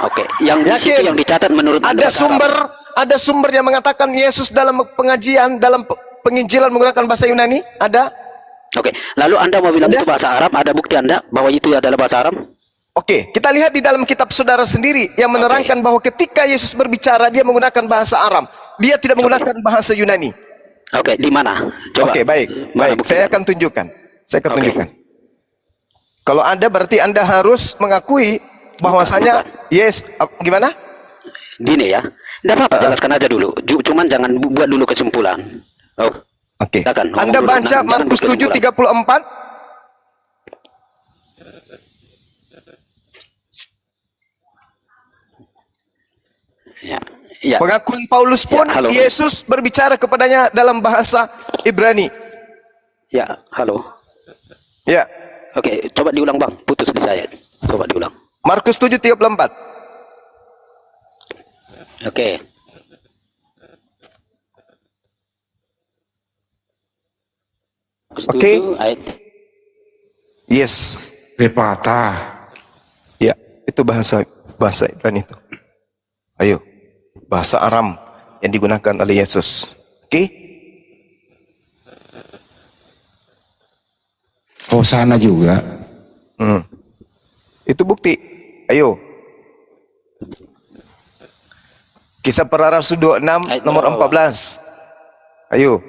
Oke, yang di situ Yakin? yang dicatat menurut Anda Ada bahasa Arab. ada sumber yang mengatakan Yesus dalam pengajian, dalam penginjilan menggunakan bahasa Yunani? Ada? Oke, lalu Anda mau bilang Ada? itu bahasa Arab? Ada bukti Anda bahwa itu adalah bahasa Arab? Oke, kita lihat di dalam kitab saudara sendiri yang menerangkan bahwa ketika Yesus berbicara dia menggunakan bahasa Aram. Dia tidak menggunakan bahasa Yunani. Oke, di mana? Coba. Oke, baik. Mana Baik, bukti? saya akan tunjukkan. Oke. Kalau Anda berarti Anda harus mengakui bahwasanya yes, gimana? Gini ya. Tidak apa-apa, jelaskan aja dulu. Cuman jangan buat dulu kesimpulan. Oh. Oke. Silakan, ngomong Anda dulu. baca Jangan Markus buat kesimpulan. 7:34. Ya. Ya. Pengakuan Paulus pun Ya, halo. Yesus berbicara kepadanya dalam bahasa Ibrani. Ya, halo. Ya. Oke, coba diulang Bang. Putus di saya. Coba diulang. Markus 7:34. Oke. Markus Oke. 7 ayat Yes. Pepatah. Ya, itu bahasa Ibrani itu. Ayo. Bahasa Aram yang digunakan oleh Yesus. Oke? Oh, sana juga. Itu bukti. Ayo. Kisah Para Rasul 26 Ayat nomor berapa? 14. Ayo.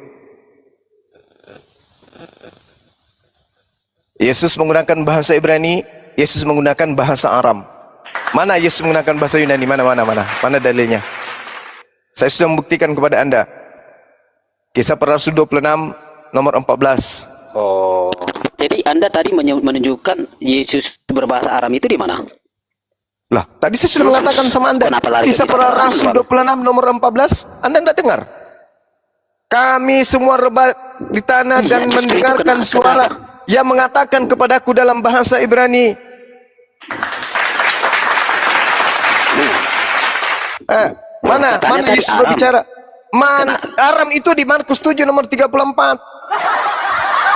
Yesus menggunakan bahasa Ibrani, Yesus menggunakan bahasa Aram. Mana Yesus menggunakan bahasa Yunani? Mana dalilnya? Saya sudah membuktikan kepada Anda. Kisah Para Rasul 26 nomor 14. Oh, jadi Anda tadi menunjukkan Yesus berbahasa Aram itu di mana? Lah, tadi saya sudah mengatakan sama Anda. Kenapa lari ke Kisah kisah Para Para Rasul Rasul? 26 nomor 14. Anda tidak dengar? Kami semua rebah di tanah Iya, dan justru itu mendengarkan kenapa? suara yang mengatakan kepadaku dalam bahasa Ibrani. Mana Katanya tadi Yesus Aram. berbicara? Aram itu di Markus 7 nomor 34.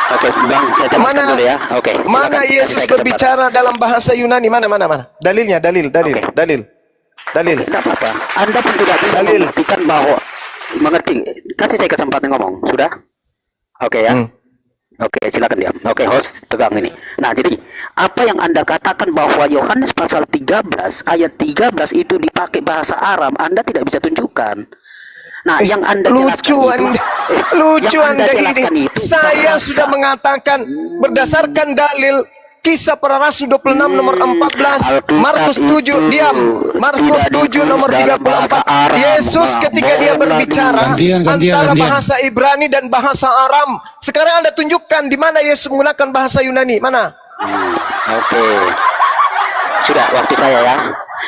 Oke, Bang, saya jelaskan Mana dulu ya. Oke. Mana silakan. Yesus Kasih saya berbicara dalam bahasa Yunani? Mana? Dalilnya, dalil. kesempatan. Tidak apa-apa. Anda pun tidak bisa Dalil. membuktikan bahwa mengerti. Kasih saya kesempatan ngomong. Sudah? Oke ya. Oke, silakan diam. Oke, host tegang ini. Nah, jadi apa yang Anda katakan bahwa Yohanes pasal 13 ayat 13 itu dipakai bahasa Aram, Anda tidak bisa tunjukkan. Nah, yang Anda Lucu jelaskan Lucu yang Anda jelaskan ini. itu Saya bahasa. sudah mengatakan berdasarkan dalil Kisah Para Rasul 26 nomor 14, Alkitab Markus 7 itu diam. Markus tidak 7 nomor ditulis dalam bahasa 34. Arab. Yesus ketika dia Boleh berbicara Gantian. antara bahasa Ibrani dan bahasa Aram. Sekarang Anda tunjukkan di mana Yesus menggunakan bahasa Yunani. Mana? Oke. Sudah waktu saya ya.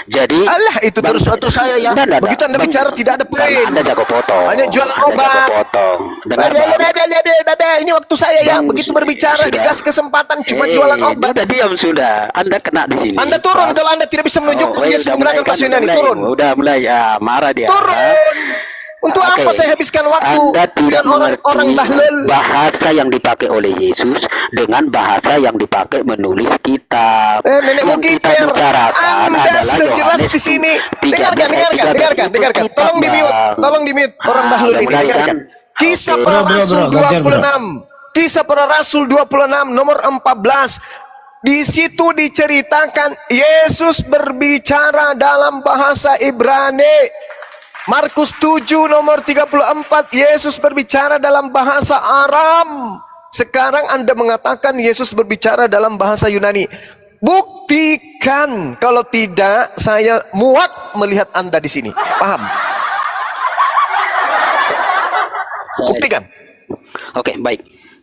Jadi Alah, itu terus waktu saya ya. Enggak, Begitu Anda Bang. bicara tidak ada Karena poin. Anda jago potong. Hanya jualan Anda obat. jago potong. Dengar, Bang. Ini waktu saya ya. Bang, Begitu berbicara sudah. dikasih kesempatan cuma Hei, jualan obat. Udah diam sudah. Anda kena di sini. Anda turun kalau Anda tidak bisa menunjukkan Yesus menggunakan bahasa Yunani. Turun. Udah mulai ya, marah dia. Turun. Untuk Oke. apa saya habiskan waktu Anda tidak dengan orang mengerti bahlul? bahasa yang dipakai oleh Yesus dengan bahasa yang dipakai menulis kitab. Nenek Yang mogi kita per. bicarakan Anda adalah sudah jelas Yohanes di sini. 13 Dengarkan. itu Tolong di mute. kitab, Bang. Tolong di mute orang bahlul udah ini. mulai, Dengarkan. kan? Kisah Oke. Para Bro, Rasul gantian, bro. 26. Kisah Para Rasul 26 nomor 14. Di situ diceritakan Yesus berbicara dalam bahasa Ibrani. Markus 7 nomor 34, Yesus berbicara dalam bahasa Aram. Sekarang Anda mengatakan Yesus berbicara dalam bahasa Yunani. Buktikan. Kalau tidak, saya muak melihat Anda di sini. Paham? Buktikan. Oke, baik.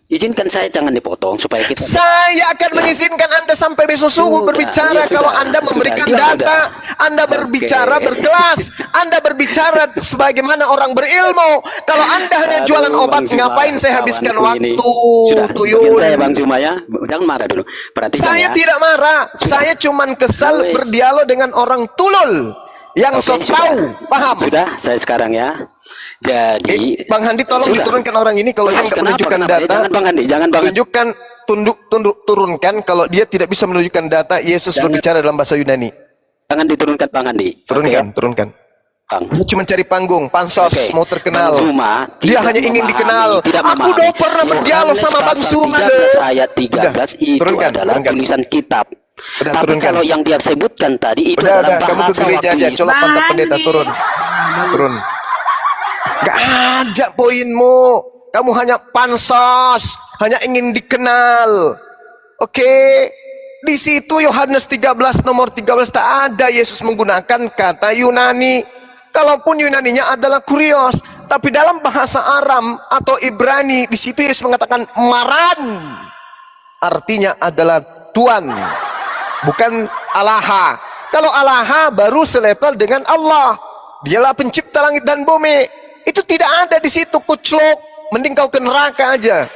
Izinkan saya jangan dipotong supaya kita Saya akan mengizinkan Anda sampai besok subuh Sudah, berbicara ya kalau sudah, Anda sudah, memberikan diam data, sudah. Anda berbicara Oke. berkelas, Anda berbicara sebagaimana orang berilmu. Kalau Anda hanya jualan Aduh, obat, Bang Zuma, ngapain saya habiskan kawanku ini. waktu, Sudah, tuyul? dengerin saya Bang Zuma ya. Jangan marah dulu. Perhatikan Saya ya. tidak marah, saya cuman kesal Wes. berdialog dengan orang tulul yang Oke, sok sudah. tahu, paham? Sudah, saya sekarang ya. Jadi Bang Handi tolong Sudah. diturunkan orang ini kalau dia nggak menunjukkan Kenapa? data. Jangan Bang Handi, jangan Bang Handi. Tunjukkan, turunkan kalau dia tidak bisa menunjukkan data Yesus Jangan. berbicara dalam bahasa Yunani. Jangan diturunkan Bang Handi. Turunkan. Bang. Dia cuma cari panggung, pansos, Oke. mau terkenal. Bang Zuma Dia tidak hanya ingin memahami, dikenal. tidak Aku memahami. udah pernah berdialog Yohanes sama Bang pasal Zuma. 13 ayat 13 Udah, itu turunkan, adalah turunkan. tulisan kitab. Udah, Tapi turunkan. kalau yang dia sebutkan tadi itu Udah, adalah kamu ke bahasa gereja waktu aja, itu. colok pantat pendeta, turun. Gak ada poinmu. Kamu hanya pansos, hanya ingin dikenal. Oke. Di situ Yohanes 13 nomor 13 tak ada Yesus menggunakan kata Yunani. Kalaupun Yunaninya adalah kurios, tapi dalam bahasa Aram atau Ibrani di situ Yesus mengatakan maran. Artinya adalah Tuhan, bukan Allaha. Kalau Allaha baru selevel dengan Allah. Dialah pencipta langit dan bumi. Itu tidak ada di situ, kuclok. Mending kau ke neraka aja.